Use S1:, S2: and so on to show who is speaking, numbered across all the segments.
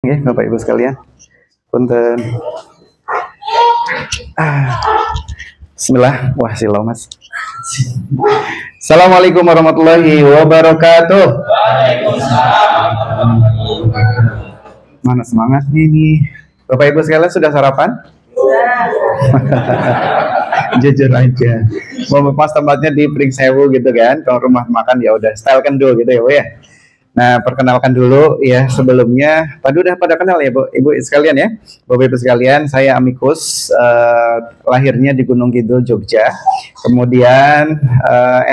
S1: Oke, Bapak Ibu sekalian. Punten. Bismillah. Wah, silau Mas. Assalamualaikum warahmatullahi wabarakatuh. Mana semangat nih. Bapak Ibu sekalian sudah sarapan? Jujur aja. Mau pas tempatnya di Pringsewu gitu kan. Kalau rumah makan ya udah style kendo gitu ya, Bu ya. Nah, perkenalkan dulu ya sebelumnya. Tadi udah pada kenal ya, Bu, Ibu sekalian ya. Bapak Ibu sekalian, saya Amikus, lahirnya di Gunung Kidul, Jogja. Kemudian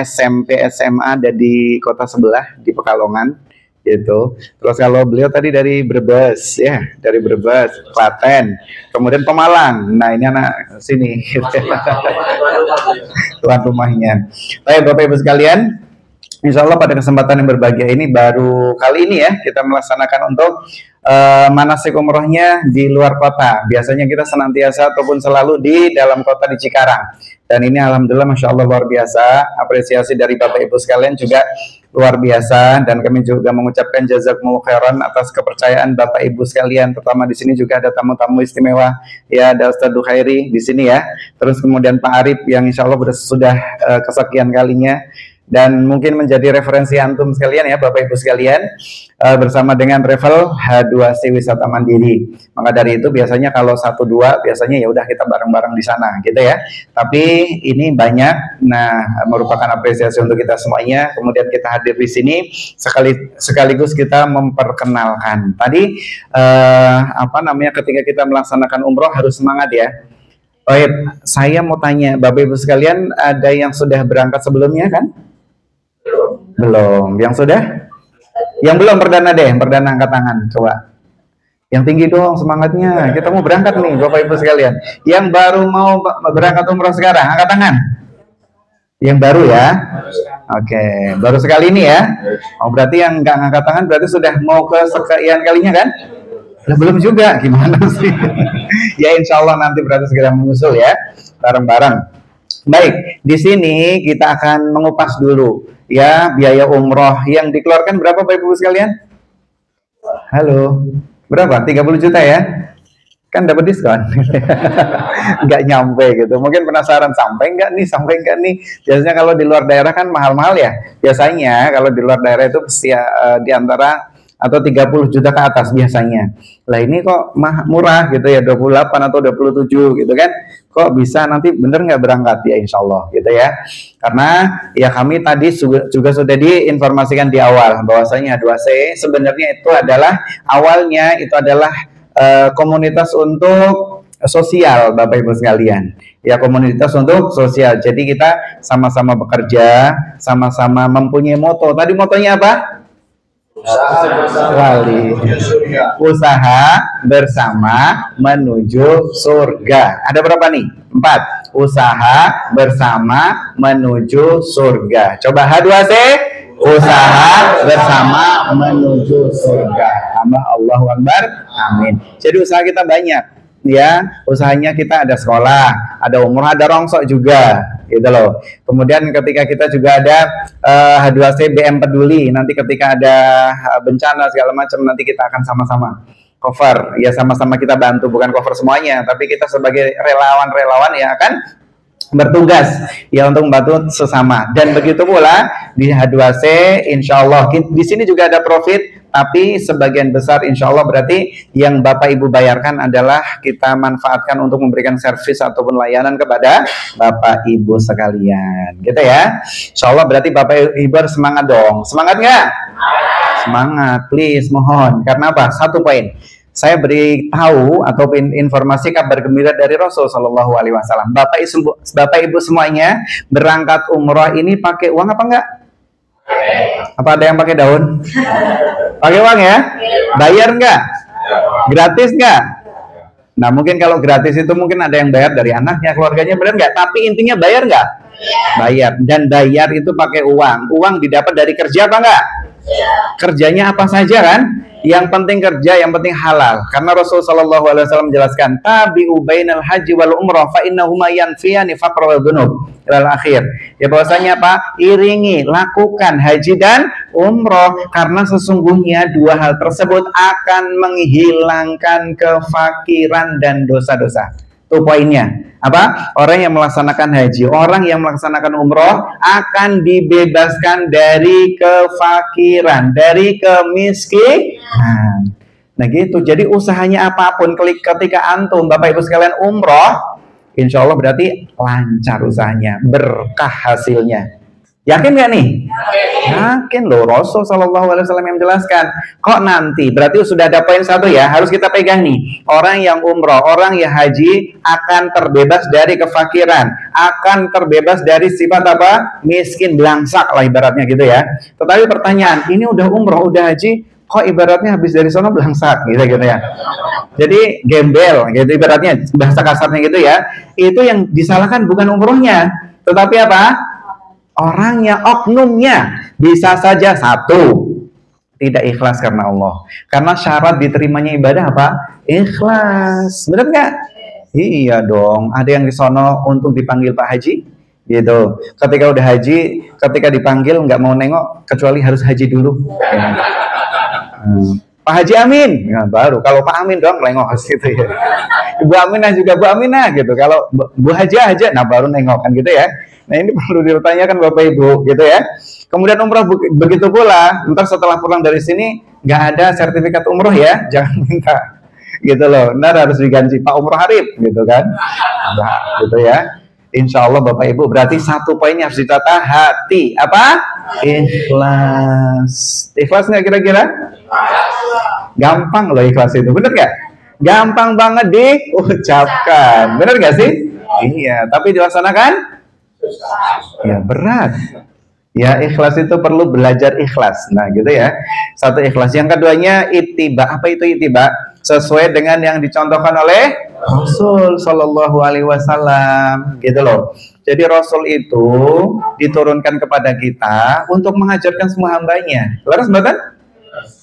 S1: SMP, SMA ada di kota sebelah di Pekalongan gitu. Terus kalau beliau tadi dari Brebes ya, dari Brebes, Klaten. Kemudian Pemalang. Nah, ini anak sini. Tuan rumahnya. Baik, Bapak Ibu sekalian, Insya Allah pada kesempatan yang berbahagia ini baru kali ini ya kita melaksanakan untuk manasik umrohnya di luar kota. Biasanya kita senantiasa ataupun selalu di dalam kota di Cikarang. Dan ini alhamdulillah Masya Allah luar biasa. Apresiasi dari Bapak Ibu sekalian juga luar biasa. Dan kami juga mengucapkan jazakumullah khairan atas kepercayaan Bapak Ibu sekalian. Pertama di sini juga ada tamu-tamu istimewa. Ya, ada Ustadz Duhairi di sini ya. Terus kemudian Pak Arif yang Insya Allah sudah kesekian kalinya. Dan mungkin menjadi referensi antum sekalian ya Bapak Ibu sekalian, bersama dengan Travel H2C Wisata Mandiri. Maka dari itu biasanya kalau 1-2 biasanya ya udah kita bareng-bareng di sana gitu ya. Tapi ini banyak, nah merupakan apresiasi untuk kita semuanya. Kemudian kita hadir di sini sekaligus kita memperkenalkan. Tadi ketika kita melaksanakan umroh harus semangat ya. Baik, saya mau tanya Bapak Ibu sekalian, ada yang sudah berangkat sebelumnya kan? Belum. Yang sudah? Yang belum perdana deh, perdana angkat tangan. Coba. Yang tinggi dong semangatnya. Kita mau berangkat nih, Bapak Ibu sekalian. Yang baru mau berangkat umroh sekarang, angkat tangan. Yang baru ya? Oke, baru sekali ini ya. Oh, berarti yang nggak angkat tangan berarti sudah mau ke sekian kalinya kan? Belum juga, gimana sih? Ya insya Allah nanti berarti segera menyusul ya, bareng-bareng. Baik, di sini kita akan mengupas dulu ya biaya umroh yang dikeluarkan berapa Bapak Ibu sekalian? Halo, berapa? 30 juta ya? Kan dapat diskon. Nggak nyampe gitu. Mungkin penasaran sampai nggak nih? Biasanya kalau di luar daerah kan mahal-mahal ya. Biasanya kalau di luar daerah itu di antara atau 30 juta ke atas biasanya. Lah ini kok murah gitu ya, 28 atau 27 gitu kan. Kok bisa nanti bener nggak berangkat ya insya Allah gitu ya. Karena ya kami tadi juga sudah diinformasikan di awal bahwasanya H2C sebenarnya itu adalah awalnya itu adalah komunitas untuk sosial Bapak Ibu sekalian. Ya komunitas untuk sosial. Jadi kita sama-sama bekerja, sama-sama mempunyai moto. Tadi motonya apa? Usaha bersama menuju surga. Ada berapa nih? 4. Usaha bersama menuju surga. Coba H2C. Usaha bersama menuju surga. Allahu Akbar. Amin. Jadi usaha kita banyak. Ya, usahanya kita ada sekolah, ada umroh, ada rongsok juga, gitu loh. Kemudian ketika kita juga ada H2C BM Peduli, nanti ketika ada bencana segala macam, nanti kita akan sama-sama cover, ya sama-sama kita bantu, bukan cover semuanya, tapi kita sebagai relawan-relawan yang akan bertugas ya untuk membantu sesama. Dan begitu pula di H2C, insya Allah di sini juga ada profit. Tapi sebagian besar insya Allah berarti yang Bapak Ibu bayarkan adalah kita manfaatkan untuk memberikan servis ataupun layanan kepada Bapak Ibu sekalian gitu ya. Insya Allah berarti Bapak Ibu harus semangat dong. Semangat nggak? Semangat, please, mohon. Karena apa? 1 poin. Saya beritahu ataupun informasi kabar gembira dari Rasul Shallallahu Alaihi Wasallam. Bapak Ibu semuanya berangkat umroh ini pakai uang apa enggak? Apa ada yang pakai daun? Pakai uang ya? Bayar nggak? Gratis nggak? Nah mungkin kalau gratis itu mungkin ada yang bayar dari anaknya, keluarganya, benar nggak? Tapi intinya bayar nggak? Bayar. Dan bayar itu pakai uang. Uang didapat dari kerja apa nggak? Kerjanya apa saja kan? Yang penting kerja, yang penting halal. Karena Rasul Shallallahu Alaihi Wasallam menjelaskan, tabi'u bainal haji wal umrah fa innahuma yanfiyani faqra wal dzunub ilal akhir. Ya bahwasanya apa? Iringi, lakukan haji dan umroh karena sesungguhnya dua hal tersebut akan menghilangkan kefakiran dan dosa-dosa. Itu poinnya. Apa? Orang yang melaksanakan haji, orang yang melaksanakan umroh akan dibebaskan dari kefakiran, dari kemiskinan. Nah gitu. Jadi usahanya apapun, ketika antum, Bapak Ibu sekalian umroh, insya Allah berarti lancar usahanya, berkah hasilnya. Yakin nggak nih? Yakin loh. Rasul Shallallahu Alaihi Wasallam yang menjelaskan. Kok nanti? Berarti sudah ada poin satu ya. Harus kita pegang nih. Orang yang umroh, orang yang haji akan terbebas dari kefakiran, akan terbebas dari sifat apa? Miskin, belangsak lah ibaratnya gitu ya. Tetapi pertanyaan, ini udah umroh, udah haji, kok ibaratnya habis dari sana belangsak gitu ya. Jadi gembel gitu ibaratnya, bahasa kasarnya gitu ya. Itu yang disalahkan bukan umrohnya, tetapi apa? Orangnya, oknumnya. Bisa saja satu, tidak ikhlas karena Allah. Karena syarat diterimanya ibadah apa? Ikhlas. Benar nggak? Iya dong. Ada yang di sono untuk dipanggil Pak Haji, gitu. Ketika udah haji, ketika dipanggil nggak mau nengok, kecuali harus haji dulu. Pak Haji Amin, nah, baru. Kalau Pak Amin dong nengok gitu ya. Ibu Aminah juga Bu Aminah gitu. Kalau Bu Haji aja, nah baru nengok kan gitu ya. Nah ini perlu ditanyakan Bapak Ibu gitu ya. Kemudian umroh begitu pula. Ntar setelah pulang dari sini nggak ada sertifikat umroh ya, jangan minta gitu loh. Ntar harus diganti Pak Umroh Harib gitu kan. Nah, gitu ya. Insya Allah Bapak Ibu berarti satu poinnya harus ditata hati apa? Ikhlas. Ikhlas nggak kira-kira? Gampang loh ikhlas itu, bener nggak? Gampang banget diucapkan, bener nggak sih? Iya, tapi dilaksanakan? Ya berat. Ya ikhlas itu perlu belajar ikhlas. Nah gitu ya. Satu ikhlas. Yang keduanya ittiba. Apa itu ittiba? Sesuai dengan yang dicontohkan oleh Rasul Shallallahu Alaihi Wasallam. Gitu loh. Jadi Rasul itu diturunkan kepada kita untuk mengajarkan semua hambanya. Laras betul?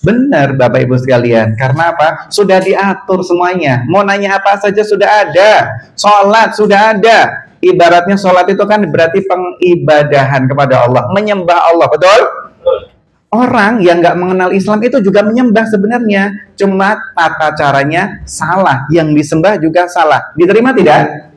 S1: Benar Bapak Ibu sekalian. Karena apa? Sudah diatur semuanya. Mau nanya apa saja sudah ada. Sholat sudah ada. Ibaratnya sholat itu kan berarti pengibadahan kepada Allah, menyembah Allah, betul? Orang yang nggak mengenal Islam itu juga menyembah sebenarnya, cuma tata caranya salah, yang disembah juga salah. Diterima tidak?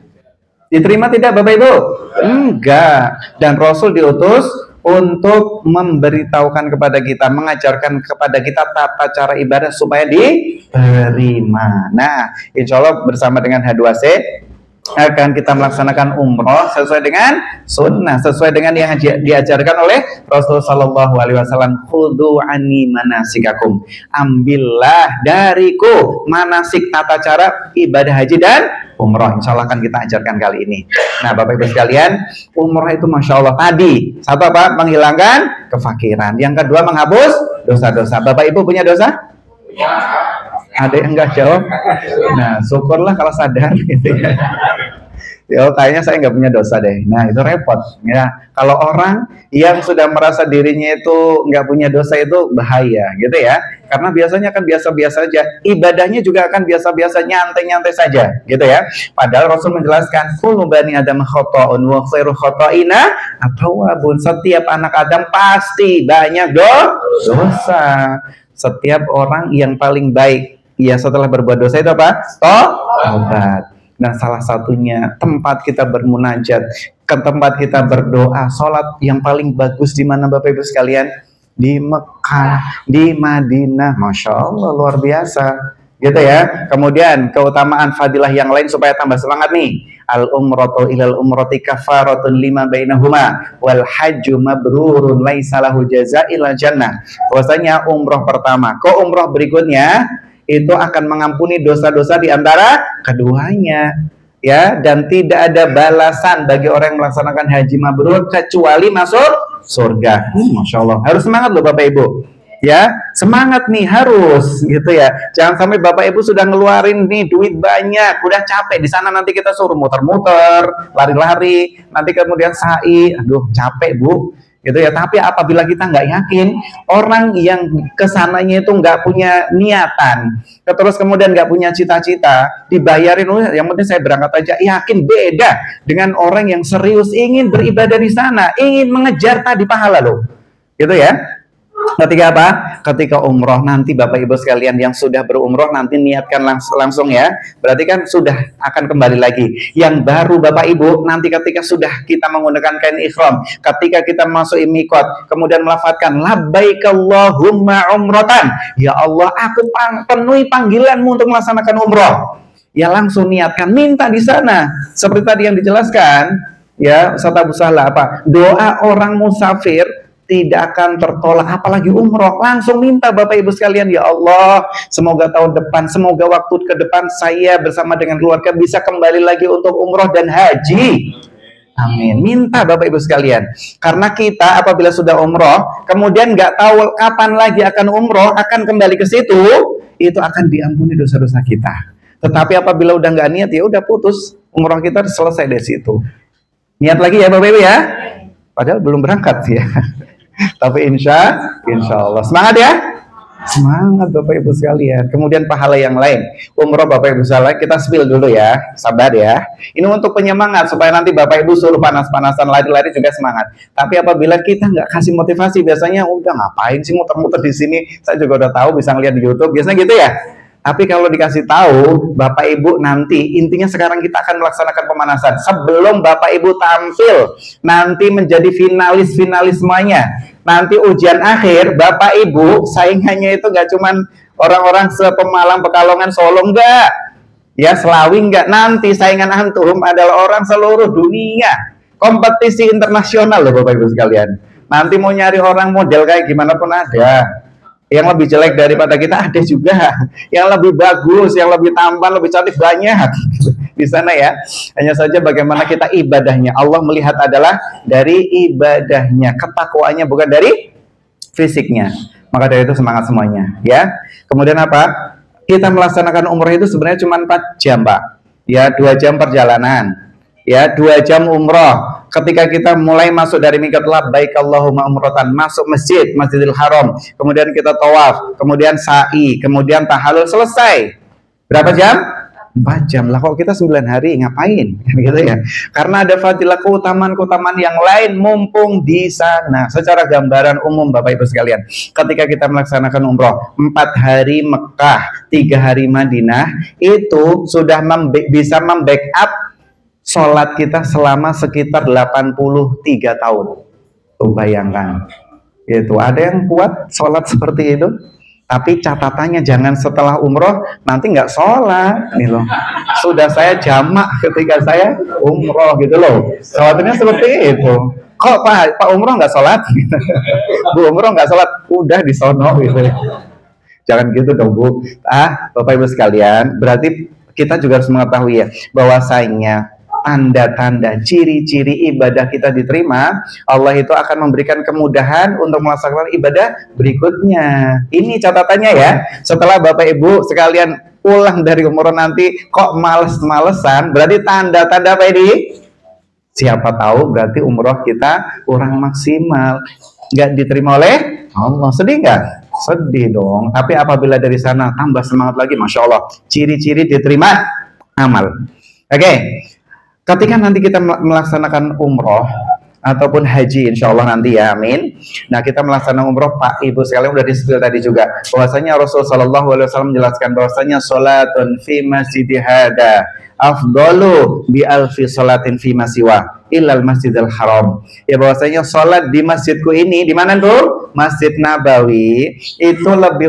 S1: Diterima tidak Bapak Ibu? Enggak. Dan Rasul diutus untuk memberitahukan kepada kita, mengajarkan kepada kita tata cara ibadah supaya diterima. Nah, insya Allah bersama dengan H2C akan kita melaksanakan umroh sesuai dengan sunnah, sesuai dengan yang diajarkan oleh Rasul Sallallahu Alaihi Wasallam. Khudhu anni manasikakum, ambillah dariku manasik, tata cara ibadah haji dan umroh. Insya Allah akan kita ajarkan kali ini. Nah Bapak Ibu sekalian, umroh itu Masya Allah tadi satu apa? Menghilangkan kefakiran. Yang kedua menghapus dosa-dosa. Bapak Ibu punya dosa? Ada yang enggak jawab? Nah, syukurlah kalau sadar gitu ya. Ya, kayaknya saya nggak punya dosa deh. Nah, itu repot. Ya, kalau orang yang sudah merasa dirinya itu nggak punya dosa itu bahaya, gitu ya. Karena biasanya kan biasa-biasa aja. Ibadahnya juga akan biasa-biasa, nyantai-nyantai saja, gitu ya. Padahal Rasul menjelaskan, kullu bani Adam khata'un wa khairu khata'ina at-tawwabun. Setiap anak Adam pasti banyak dosa. Setiap orang yang paling baik ya setelah berbuat dosa itu apa? Taubat. Nah salah satunya tempat kita bermunajat, ke tempat kita berdoa, sholat yang paling bagus di mana Bapak Ibu sekalian? Di Mekah, di Madinah. Masya Allah luar biasa, gitu ya. Kemudian keutamaan fadilah yang lain supaya tambah semangat nih. Al umratu ilal umrati kafaratun lima bainahuma wal hajju mabrurun laisa lahu jazaa'il jannah. Bahwasanya umroh pertama ke umroh berikutnya itu akan mengampuni dosa-dosa di antara keduanya, ya, dan tidak ada balasan bagi orang yang melaksanakan haji mabrur kecuali masuk surga. Masya Allah, harus semangat loh Bapak Ibu, ya, semangat nih harus, gitu ya. Jangan sampai Bapak Ibu sudah ngeluarin nih duit banyak, udah capek di sana nanti kita suruh muter-muter, lari-lari, nanti kemudian sa'i, aduh capek Bu. gitu ya. Tapi apabila kita nggak yakin, orang yang kesananya itu nggak punya niatan, terus kemudian nggak punya cita-cita, dibayarin, oh, yang penting saya berangkat aja, yakin beda dengan orang yang serius ingin beribadah di sana, ingin mengejar tadi pahala loh, gitu ya. Ketika apa? Ketika umroh nanti Bapak Ibu sekalian yang sudah berumroh nanti niatkan langsung ya. Berarti kan sudah akan kembali lagi. Yang baru Bapak Ibu nanti ketika sudah kita menggunakan kain ihram, ketika kita masuk miqat, kemudian melafadzkan labbaik Allahumma umratan. Ya Allah, aku penuhi panggilanmu untuk melaksanakan umroh. Ya langsung niatkan, minta di sana. Seperti tadi yang dijelaskan, ya Ustaz Abu Sahla apa? Doa orang musafir tidak akan tertolak, apalagi umroh. Langsung minta Bapak Ibu sekalian, ya Allah, semoga tahun depan, semoga waktu ke depan saya bersama dengan keluarga bisa kembali lagi untuk umroh dan haji. Amin. Minta Bapak Ibu sekalian. Karena kita apabila sudah umroh, kemudian nggak tahu kapan lagi akan umroh, akan kembali ke situ, itu akan diampuni dosa-dosa kita. Tetapi apabila udah nggak niat, ya udah putus, umroh kita selesai dari situ. Niat lagi ya Bapak Ibu ya. Padahal belum berangkat ya. Tapi insya Allah semangat ya, semangat Bapak Ibu sekalian. Kemudian pahala yang lain umroh Bapak Ibu sekalian, kita spill dulu ya, sabar ya. Ini untuk penyemangat supaya nanti Bapak Ibu suruh panas-panasan lari-lari juga semangat. Tapi apabila kita nggak kasih motivasi, biasanya udah ngapain sih muter-muter di sini, saya juga udah tahu, bisa ngeliat di YouTube, biasanya gitu ya. Tapi kalau dikasih tahu Bapak Ibu nanti, intinya sekarang kita akan melaksanakan pemanasan sebelum Bapak Ibu tampil nanti menjadi finalis semuanya. Nanti ujian akhir Bapak Ibu saingannya itu gak cuman orang-orang sepemalang Pekalongan Solo, enggak ya, Selawi enggak. Nanti saingan antum adalah orang seluruh dunia, kompetisi internasional loh Bapak Ibu sekalian. Nanti mau nyari orang model kayak gimana pun ada. Yang lebih jelek daripada kita ada juga, yang lebih bagus, yang lebih tampan, lebih cantik banyak di sana ya. Hanya saja bagaimana kita ibadahnya, Allah melihat adalah dari ibadahnya, ketakwaannya, bukan dari fisiknya. Maka dari itu semangat semuanya ya. Kemudian apa? Kita melaksanakan umroh itu sebenarnya cuma 4 jam Pak ya, 2 jam perjalanan ya, 2 jam umroh. Ketika kita mulai masuk dari miqat labbaik Allahumma umratan, masuk Masjidil Haram, kemudian kita tawaf, kemudian sa'i, kemudian tahallul, selesai. Berapa jam? 4 jam. Lah kok kita 9 hari ngapain? Gitu ya. Karena ada fadilah keutamaan yang lain mumpung di sana. Secara gambaran umum Bapak Ibu sekalian, ketika kita melaksanakan umroh 4 hari Mekah, 3 hari Madinah, itu sudah bisa membackup sholat kita selama sekitar 83 tahun. Tuh bayangkan. Itu ada yang kuat sholat seperti itu. Tapi catatannya jangan setelah umroh nanti nggak sholat nih loh. Sudah saya jamak ketika saya umroh gitu loh. Sholatnya seperti itu. Kok Pak umroh nggak sholat? Bu umroh nggak sholat? Udah disono gitu. Jangan gitu dong Bu. Bapak Ibu sekalian, berarti kita juga harus mengetahui ya bahwasanya tanda-tanda, ciri-ciri ibadah kita diterima, Allah itu akan memberikan kemudahan untuk melaksanakan ibadah berikutnya. Ini catatannya ya. Setelah Bapak Ibu sekalian pulang dari umroh nanti kok males-malesan, berarti tanda-tanda apa ini? Siapa tahu berarti umroh kita kurang maksimal, nggak diterima oleh Allah. Sedih nggak? Sedih dong. Tapi apabila dari sana tambah semangat lagi, Masya Allah, ciri-ciri diterima amal. Oke. Ketika nanti kita melaksanakan umroh ataupun haji, insya Allah nanti ya, amin. Nah kita melaksanakan umroh, Pak Ibu sekalian udah di-spill tadi juga, bahwasanya Rasul Shallallahu Alaihi Wasallam menjelaskan bahwasanya sholatun fi masjidi hada afdalu bi alfi sholatin fi masiwa ilal masjidil haram. Ya bahwasanya sholat di masjidku ini, di mana tuh? Masjid Nabawi, itu lebih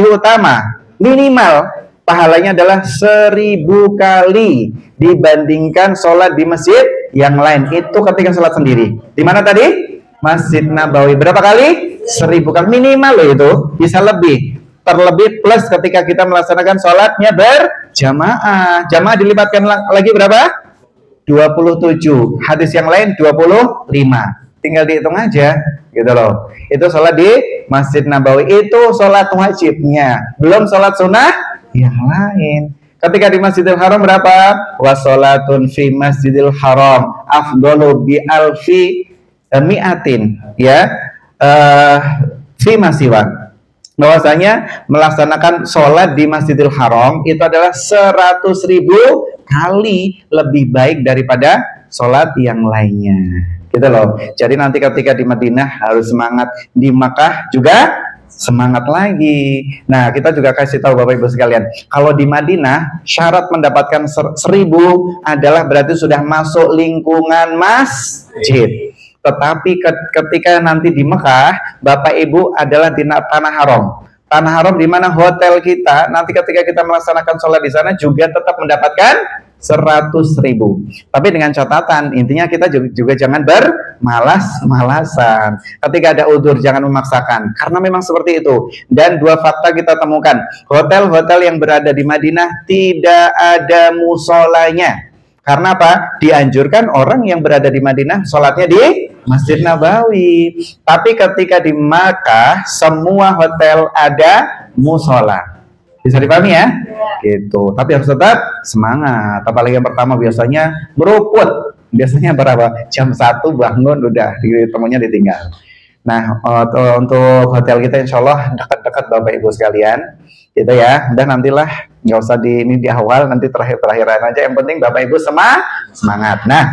S1: utama minimal pahalanya adalah 1000 kali dibandingkan sholat di masjid yang lain. Itu ketika sholat sendiri. Di mana tadi? Masjid Nabawi. Berapa kali? 1000 kali minimal loh itu. Bisa lebih. Terlebih plus ketika kita melaksanakan sholatnya berjamaah. Jamaah dilibatkan lagi berapa? 27. Hadis yang lain 25. Tinggal dihitung aja gitu loh. Itu sholat di Masjid Nabawi. Itu sholat wajibnya. Belum sholat sunnah yang lain. Ketika di Masjidil Haram berapa? Wassalatun fi Masjidil Haram afdalu bi alfi mi'atin ya fi masiwa, bahwasanya melaksanakan sholat di Masjidil Haram itu adalah 100.000 kali lebih baik daripada sholat yang lainnya, gitu loh. Jadi nanti ketika di Madinah harus semangat, di Makkah juga semangat lagi. Nah, kita juga kasih tahu Bapak Ibu sekalian, kalau di Madinah syarat mendapatkan 1.000 adalah berarti sudah masuk lingkungan masjid. Tetapi ketika nanti di Mekah, Bapak Ibu adalah di tanah haram. Tanah haram di mana hotel kita, nanti ketika kita melaksanakan sholat di sana juga tetap mendapatkan 100.000. Tapi dengan catatan, intinya kita juga jangan bermalas-malasan. Ketika ada udzur jangan memaksakan, karena memang seperti itu. Dan dua fakta kita temukan, hotel-hotel yang berada di Madinah tidak ada musolanya. Karena apa? Dianjurkan orang yang berada di Madinah sholatnya di Masjid Nabawi. Tapi ketika di Makkah semua hotel ada musola. Bisa dipahami ya? Gitu. Tapi harus tetap semangat. Apalagi yang pertama biasanya meruput. Biasanya berapa? Jam 1 bangun udah temunya ditinggal. Nah, untuk hotel kita insya Allah dekat-dekat Bapak Ibu sekalian. Gitu ya. Dan nantilah nggak usah ini di awal, nanti terakhir-terakhiran aja. Yang penting Bapak Ibu semangat. Nah,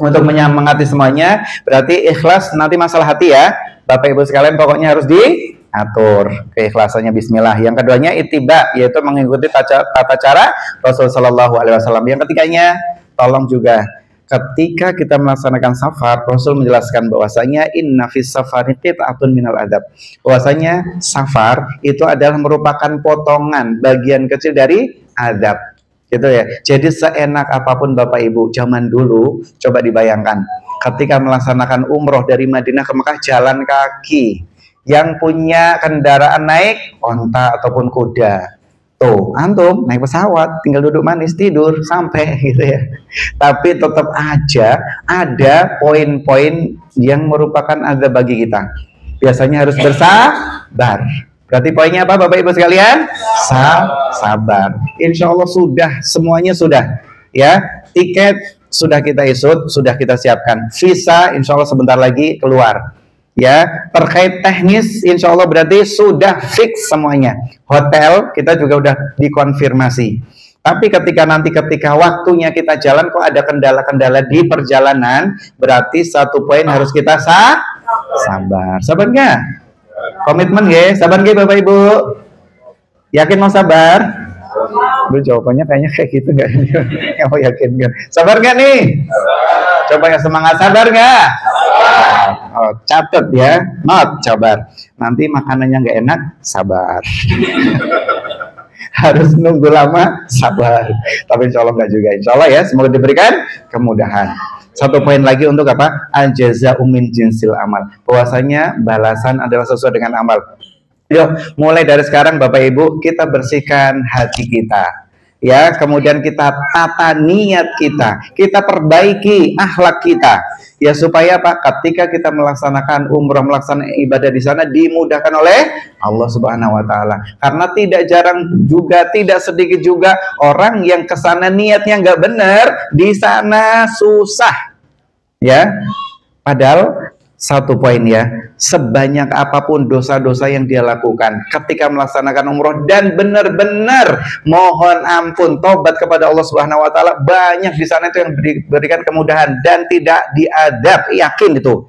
S1: untuk menyemangati semuanya berarti ikhlas, nanti masalah hati ya Bapak Ibu sekalian, pokoknya harus diatur keikhlasannya. Bismillah. Yang keduanya ittiba, yaitu mengikuti tata cara Rasul Shallallahu Alaihi Wasallam. Yang ketiganya, tolong juga ketika kita melaksanakan safar, Rasul menjelaskan bahwasanya inna fis safari qit'atun minal adab, bahwasanya safar itu adalah merupakan potongan bagian kecil dari adab, gitu ya. Jadi seenak apapun Bapak Ibu zaman dulu, coba dibayangkan ketika melaksanakan umroh dari Madinah ke Mekah jalan kaki, yang punya kendaraan naik onta ataupun kuda. Tuh, antum naik pesawat, tinggal duduk manis, tidur, sampai gitu ya. Tapi tetap aja ada poin-poin yang merupakan azab bagi kita. Biasanya harus bersabar. Berarti poinnya apa Bapak Ibu sekalian? Sabar. Insya Allah sudah, semuanya sudah. Ya, tiket sudah kita isut, sudah kita siapkan. Visa insya Allah sebentar lagi keluar. Ya, terkait teknis insya Allah berarti sudah fix semuanya. Hotel kita juga udah dikonfirmasi. Tapi ketika waktunya kita jalan kok ada kendala-kendala di perjalanan, berarti satu poin harus kita sabar. Sabar nggak? Komitmen nggak? Sabar nggak Bapak Ibu? Yakin mau sabar? Lu jawabannya kayaknya kayak gitu nggak? Kamu yakin nggak? Sabar nggak nih? Coba yang semangat, sabar nggak? Oh, catat ya, not sabar. Nanti makanannya nggak enak, sabar. Harus nunggu lama, sabar. Tapi insya Allah nggak juga. Insya Allah ya, semoga diberikan kemudahan. Satu poin lagi untuk apa? Al-jaza'u min jinsil amal. Bahwasanya balasan adalah sesuai dengan amal. Yuk, mulai dari sekarang Bapak Ibu, kita bersihkan hati kita. Ya, kemudian kita tata niat kita perbaiki akhlak kita. Ya, supaya apa? Ketika kita melaksanakan umroh, melaksanakan ibadah di sana dimudahkan oleh Allah Subhanahu wa taala. Karena tidak jarang juga, tidak sedikit juga orang yang kesana niatnya nggak benar, di sana susah. Ya. Padahal satu poin ya, sebanyak apapun dosa-dosa yang dia lakukan ketika melaksanakan umroh dan benar-benar mohon ampun, tobat kepada Allah Subhanahu wa taala, banyak di sana itu yang diberikan kemudahan dan tidak diadab, yakin itu.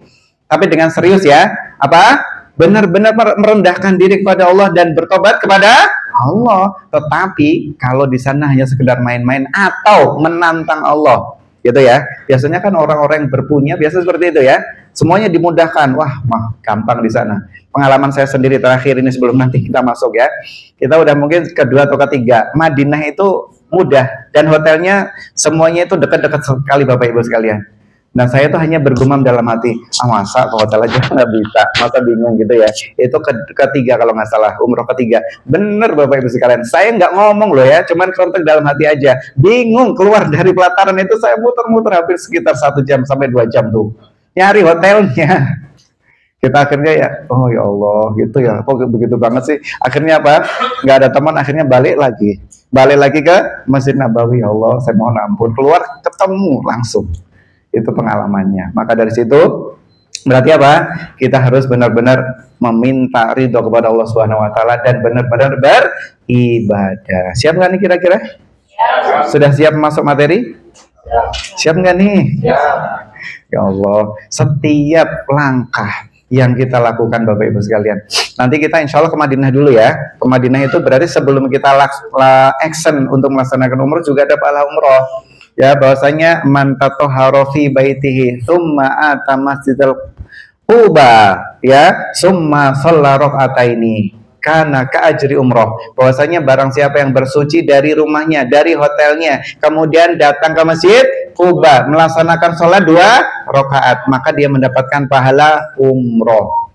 S1: Tapi dengan serius ya, apa? Benar-benar merendahkan diri kepada Allah dan bertobat kepada Allah. Tetapi kalau di sana hanya sekedar main-main atau menantang Allah, gitu ya. Biasanya kan orang-orang yang berpunya biasa seperti itu ya. Semuanya dimudahkan. Wah, gampang di sana. Pengalaman saya sendiri terakhir ini sebelum nanti kita masuk ya. Kita udah mungkin kedua atau ketiga. Madinah itu mudah dan hotelnya semuanya itu dekat-dekat sekali Bapak Ibu sekalian. Nah, saya tuh hanya bergumam dalam hati, masa ke hotel aja nggak bisa, masa bingung gitu ya. Itu ketiga kalau nggak salah, umroh ketiga. Bener Bapak Ibu sekalian, saya nggak ngomong loh ya, cuman kontak dalam hati aja. Bingung keluar dari pelataran itu, saya muter-muter hampir sekitar 1 jam sampai 2 jam tuh nyari hotelnya. Kita akhirnya ya, oh ya Allah gitu ya, kok begitu banget sih. Akhirnya apa? Nggak ada teman, akhirnya balik lagi ke Masjid Nabawi. Ya Allah, saya mohon ampun, keluar ketemu langsung. Itu pengalamannya. Maka dari situ Berarti apa? Kita harus benar-benar meminta ridho kepada Allah Subhanahu wa taala dan benar-benar beribadah. Siap nggak nih kira-kira? Sudah siap masuk materi? Siap nggak nih? Ya Allah, setiap langkah yang kita lakukan Bapak Ibu sekalian. Nanti kita insya Allah ke Madinah dulu ya. Ke Madinah itu berarti sebelum kita action untuk melaksanakan umroh juga ada pahala umroh. Ya, bahwasanya man tatahhara fi baitihi tsumma ata masjidal Quba ya summa shalla raka'ataini kana ka ajri umroh. Bahwasanya barang siapa yang bersuci dari rumahnya, dari hotelnya, kemudian datang ke masjid Quba melaksanakan sholat 2 rakaat, maka dia mendapatkan pahala umroh.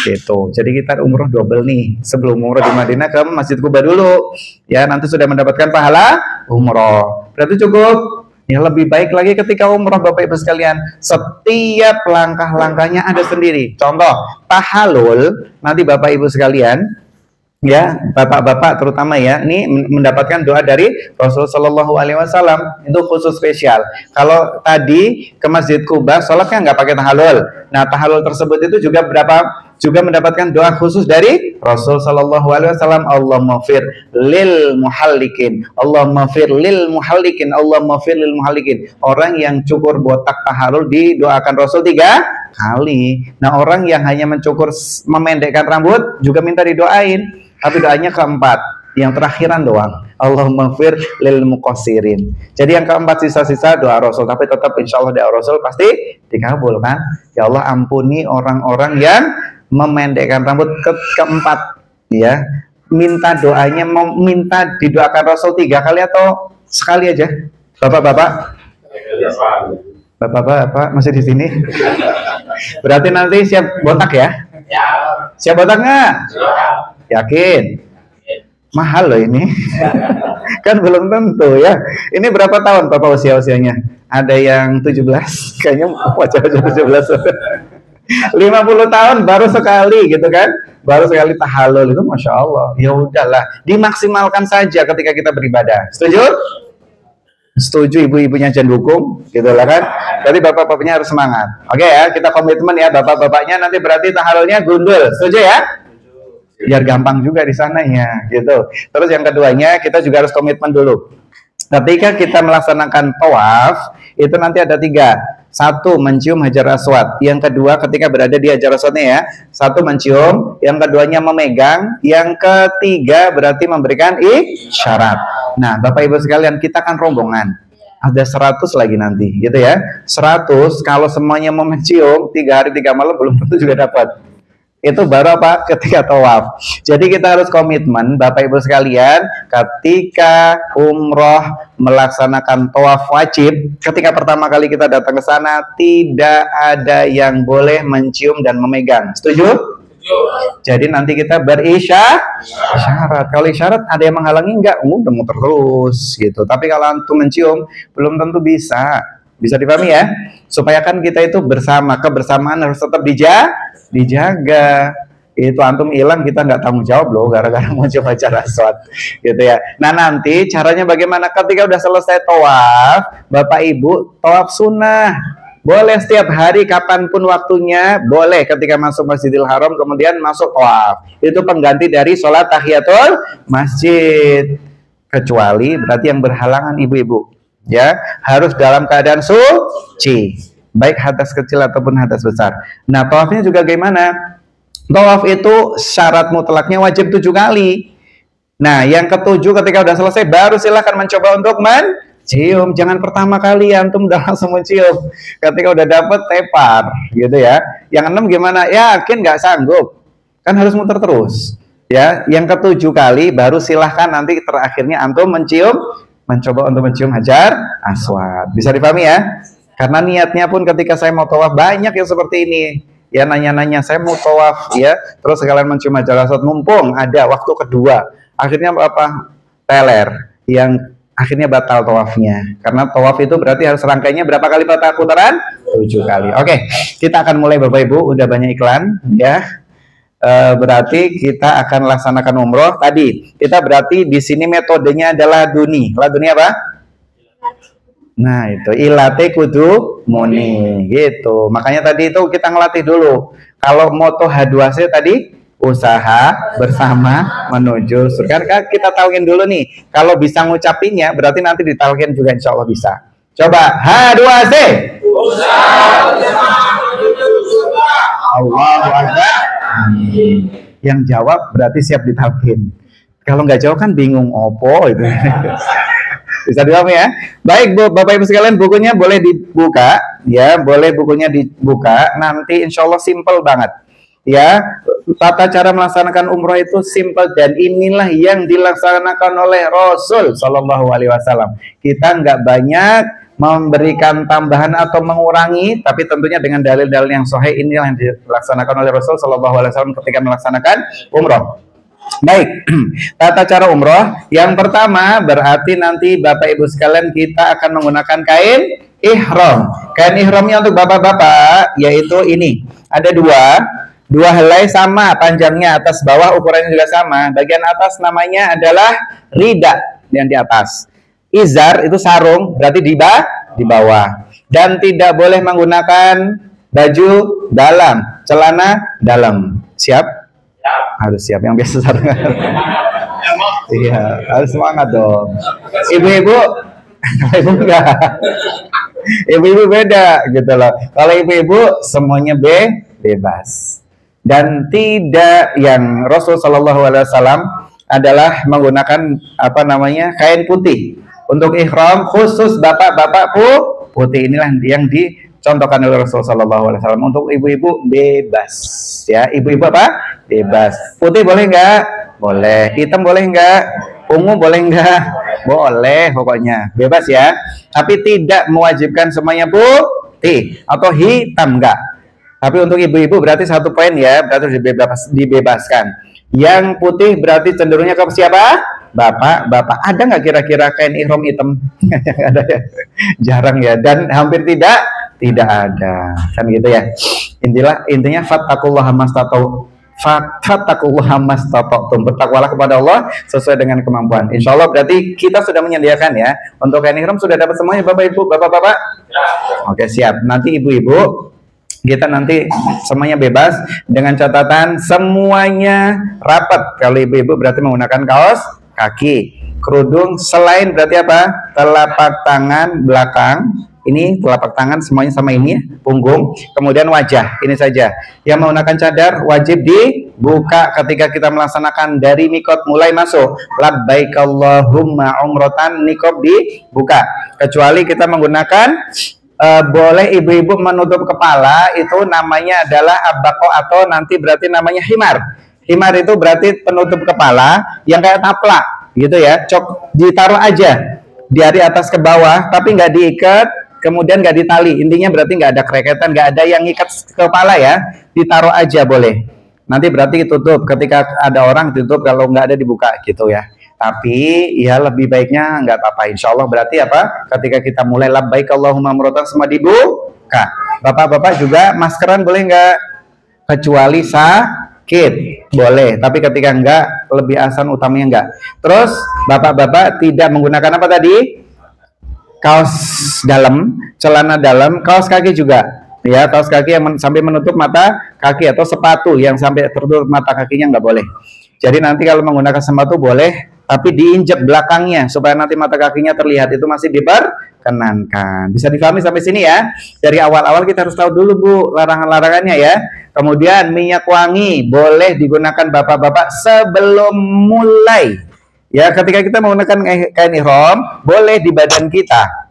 S1: Gitu. Jadi kita umroh double nih. Sebelum umroh di Madinah ke Masjid Quba dulu. Ya, nanti sudah mendapatkan pahala umroh. Berarti cukup. Ya, lebih baik lagi ketika umroh Bapak Ibu sekalian, setiap langkah-langkahnya ada sendiri. Contoh, tahalul, nanti Bapak Ibu sekalian, ya, bapak-bapak terutama ya, ini mendapatkan doa dari Rasul Shallallahu Alaihi Wasallam, itu khusus spesial. Kalau tadi ke Masjid Quba, sholatnya nggak pakai tahalul. Nah, tahalul tersebut itu juga juga mendapatkan doa khusus dari Rasul Shallallahu Alaihi Wasallam. Allahumma fir lil muhallikin, Allahumma fir lil muhallikin, Allahumma fir lil muhallikin. Orang yang cukur botak tahalul didoakan Rasul 3 kali. Nah, orang yang hanya mencukur memendekkan rambut juga minta didoain. Tapi doanya keempat, yang terakhiran doang. Allahumma fir lil muqassirin. Jadi yang keempat sisa-sisa doa Rasul, tapi tetap insya Allah doa Rasul pasti dikabul kan? Ya Allah ampuni orang-orang yang memendekkan rambut. Keempat ya, minta doanya, minta didoakan Rasul 3 kali atau sekali aja? Bapak-bapak masih di sini? Berarti nanti siap botak ya? Siap botak nggak? Yakin? Mahal loh ini. Kan belum tentu ya. Ini berapa tahun Bapak usianya? Ada yang 17, kayaknya wajah-wajah 17. 50 tahun baru sekali gitu kan, baru sekali tahalul itu, masya Allah. Ya udahlah, dimaksimalkan saja ketika kita beribadah. Setuju? Setuju, ibu-ibunya jangan dukung, gitu lah kan. Jadi bapak-bapaknya harus semangat. Oke ya, kita komitmen ya bapak-bapaknya, nanti berarti tahalulnya gundul. Setuju ya? Biar gampang juga di sananya, gitu. Terus yang keduanya, kita juga harus komitmen dulu. Ketika kita melaksanakan tawaf, itu nanti ada 3. 1, mencium Hajar Aswad. Yang kedua, ketika berada di Hajar Aswadnya ya, 1 mencium, yang keduanya memegang, yang ketiga berarti memberikan isyarat. Nah, Bapak Ibu sekalian, kita kan rombongan. Ada 100 lagi nanti, gitu ya. 100, kalau semuanya mau mencium, 3 hari 3 malam belum tentu juga dapat. Itu baru apa? Ketika tawaf. Jadi kita harus komitmen Bapak Ibu sekalian, ketika umroh melaksanakan tawaf wajib, ketika pertama kali kita datang ke sana tidak ada yang boleh mencium dan memegang. Setuju? Jadi nanti kita berisyarat. Kalau isyarat ada yang menghalangi enggak? Udah muter terus gitu. Tapi kalau antum mencium belum tentu bisa. Bisa dipahami ya? Supaya kan kita itu bersama, kebersamaan harus tetap dijaga. Itu antum hilang kita nggak tanggung jawab loh gara-gara mau coba Hajar Aswad gitu ya. Nah, nanti caranya bagaimana? Ketika udah selesai tawaf, Bapak Ibu tawaf sunnah. Boleh setiap hari kapanpun waktunya, boleh ketika masuk Masjidil Haram kemudian masuk tawaf. Itu pengganti dari sholat tahiyatul masjid. Kecuali berarti yang berhalangan ibu-ibu ya, harus dalam keadaan suci, baik hadas kecil ataupun hadas besar. Nah, tawafnya juga gimana? Tawaf itu syarat mutlaknya wajib 7 kali. Nah, yang ke-7 ketika udah selesai baru silahkan mencoba untuk mencium. Jangan pertama kali antum udah langsung mencium. Ketika udah dapet tepar gitu ya. Yang 6 gimana? Yakin nggak sanggup? Kan harus muter terus. Ya, yang ke-7 kali baru silahkan nanti terakhirnya antum mencoba untuk mencium Hajar Aswad. Bisa dipahami ya? Karena niatnya pun ketika saya mau tawaf banyak yang seperti ini. Ya, nanya-nanya saya mau tawaf ya, terus sekalian mencium Hajar Aswad, mumpung ada waktu kedua. Akhirnya apa? Teler, yang akhirnya batal tawafnya. Karena tawaf itu berarti harus rangkainya berapa kali putaran? 7 kali. Oke, kita akan mulai Bapak Ibu, udah banyak iklan ya. Berarti kita akan laksanakan umroh. Tadi kita berarti di sini metodenya adalah laduni. Laduni apa? Nah itu ilate kudu muni gitu. Makanya tadi itu kita ngelatih dulu. Kalau moto H2C tadi usaha bersama menuju surga. Kan kita talkin dulu nih. Kalau bisa ngucapinnya berarti nanti ditalkin juga insya Allah bisa. Coba H2C. Usaha bersama menuju surga. Allahu Akbar. Yang jawab berarti siap ditalkin. Kalau nggak jawab kan bingung opo itu. Bisa dipahami ya. Baik Bu, Bapak Ibu sekalian, bukunya boleh dibuka ya, boleh bukunya dibuka. Nanti insya Allah simple banget ya. Tata cara melaksanakan umroh itu simple dan inilah yang dilaksanakan oleh Rasul Shallallahu Alaihi Wasallam. Kita nggak banyak memberikan tambahan atau mengurangi, tapi tentunya dengan dalil-dalil yang sahih. Inilah yang dilaksanakan oleh Rasul Shallallahu Alaihi Wasallam ketika melaksanakan umroh. Baik, tata cara umroh yang pertama berarti nanti Bapak Ibu sekalian kita akan menggunakan kain ihram. Kain ihramnya untuk bapak-bapak yaitu ini, ada dua helai sama panjangnya, atas bawah ukurannya juga sama. Bagian atas namanya adalah rida yang di atas. Izar itu sarung, berarti di bawah. Dan tidak boleh menggunakan baju dalam, celana dalam. Siap? Harus siap, yang biasa sarung. Iya, harus semangat dong. Ibu-ibu, ibu enggak. Ibu-ibu beda gitu loh. Kalau ibu-ibu semuanya bebas. Dan tidak, yang Rasul Shallallahu Alaihi Wasallam adalah menggunakan apa namanya kain putih untuk ihram, khusus bapak-bapak putih. Inilah yang dicontohkan oleh Rasul Shallallahu Alaihi Wasallam. Untuk ibu-ibu bebas ya. Ibu-ibu apa? Bebas. Putih boleh nggak? Boleh. Hitam boleh nggak? Ungu boleh nggak? Boleh, pokoknya bebas ya. Tapi tidak mewajibkan semuanya putih atau hitam, enggak. Tapi untuk ibu-ibu berarti satu poin ya, berarti dibebaskan. Yang putih berarti cenderungnya ke siapa? Bapak. Ada nggak kira-kira kain ihram hitam? Ada ya? Jarang ya, dan hampir tidak ada, kan gitu ya. Intinya fattaqullaha mastata'tum, bertakwalah kepada Allah sesuai dengan kemampuan. Insya Allah berarti kita sudah menyediakan ya. Untuk kain ihram sudah dapat semuanya Bapak Ibu, Bapak-bapak? Oke, siap. Nanti ibu-ibu kita nanti semuanya bebas dengan catatan semuanya rapat. Kalau ibu-ibu berarti menggunakan kaos kaki, kerudung, selain berarti apa? Telapak tangan belakang. Ini telapak tangan semuanya sama ini ya, punggung, kemudian wajah, ini saja. Yang menggunakan cadar wajib dibuka ketika kita melaksanakan dari mikot mulai masuk. Labbaik Allahumma umrotan, nikop dibuka. Kecuali kita menggunakan boleh ibu-ibu menutup kepala, itu namanya adalah abako atau nanti berarti namanya himar. Himar itu berarti penutup kepala yang kayak taplak gitu ya, ditaruh aja dari atas ke bawah tapi nggak diikat. Kemudian nggak ditali, intinya berarti nggak ada kereketan, nggak ada yang ngikat kepala ya, ditaruh aja boleh. Nanti berarti tutup, ketika ada orang tutup, kalau nggak ada dibuka gitu ya. Tapi ya lebih baiknya nggak apa-apa, insya Allah. Berarti apa? Ketika kita mulai labbaik Allahumma umrotan semua dibuka. Bapak-bapak juga maskeran boleh nggak? Kecuali sakit boleh, tapi ketika nggak, lebih asan utamanya nggak. Terus bapak-bapak tidak menggunakan apa tadi? Kaos dalam, celana dalam, kaos kaki juga ya, kaos kaki yang sampai menutup mata kaki, atau sepatu yang sampai tertutup mata kakinya nggak boleh. Jadi nanti kalau menggunakan sepatu boleh, tapi diinjek belakangnya supaya nanti mata kakinya terlihat, itu masih diperkenankan. Bisa dipahami sampai sini ya. Dari awal-awal kita harus tahu dulu Bu larangan-larangannya ya. Kemudian minyak wangi boleh digunakan bapak-bapak sebelum mulai. Ya, ketika kita menggunakan kain ihram, boleh di badan kita.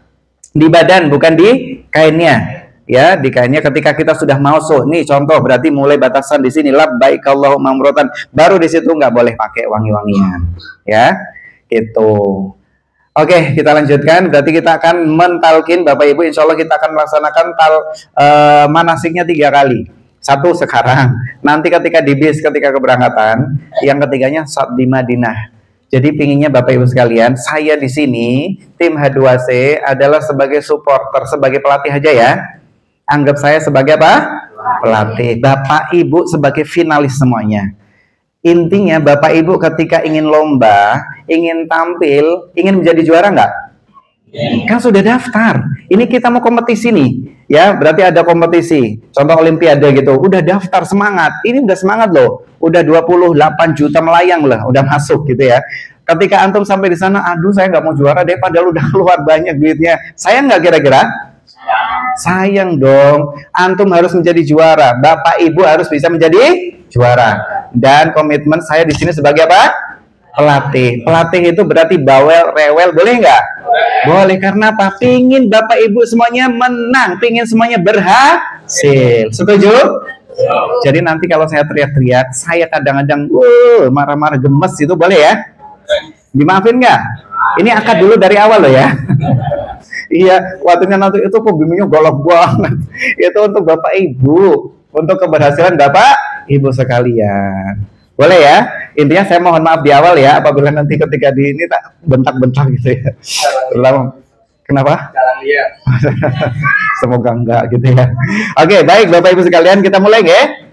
S1: Di badan, bukan di kainnya. Ya, di kainnya ketika kita sudah masuk. Nih contoh, berarti mulai batasan di sini labbaik Allahumma umrotan. Baru di situ nggak boleh pakai wangi-wangian. Ya, gitu. Oke, kita lanjutkan. Berarti kita akan mentalkin Bapak Ibu. Insya Allah kita akan melaksanakan manasiknya 3 kali. 1 sekarang. Nanti ketika di bis, ketika keberangkatan. Yang ketiganya saat di Madinah. Jadi pinginnya Bapak Ibu sekalian, saya di sini tim H2C adalah sebagai supporter, sebagai pelatih aja ya. Anggap saya sebagai apa? Pelatih. Bapak Ibu sebagai finalis semuanya. Intinya Bapak Ibu ketika ingin lomba, ingin tampil, ingin menjadi juara nggak? Kan sudah daftar. Ini kita mau kompetisi nih, ya berarti ada kompetisi. Contoh Olimpiade gitu, udah daftar semangat. Ini udah semangat loh. Udah 28 juta melayang lah, udah masuk gitu ya. Ketika antum sampai di sana, aduh saya nggak mau juara deh, padahal udah keluar banyak duitnya. Sayang nggak kira-kira? Sayang dong. Antum harus menjadi juara. Bapak Ibu harus bisa menjadi juara. Dan komitmen saya di sini sebagai apa? Pelatih. Pelatih itu berarti bawel, rewel, boleh nggak? Boleh. Karena apa? Pingin Bapak Ibu semuanya menang, pingin semuanya berhasil. Setuju? Jadi nanti kalau saya teriak-teriak, saya kadang-kadang marah-marah gemes itu boleh ya? Dimaafin nggak? Ini akad dulu dari awal loh ya. Iya, waktunya nanti itu pembimbingnya golok banget. Itu untuk Bapak Ibu, untuk keberhasilan Bapak Ibu sekalian. Boleh ya? Intinya saya mohon maaf di awal ya, apabila nanti ketika di ini tak bentak-bentak gitu ya. Kenapa? Semoga enggak gitu ya. Oke, baik Bapak Ibu sekalian, kita mulai ya.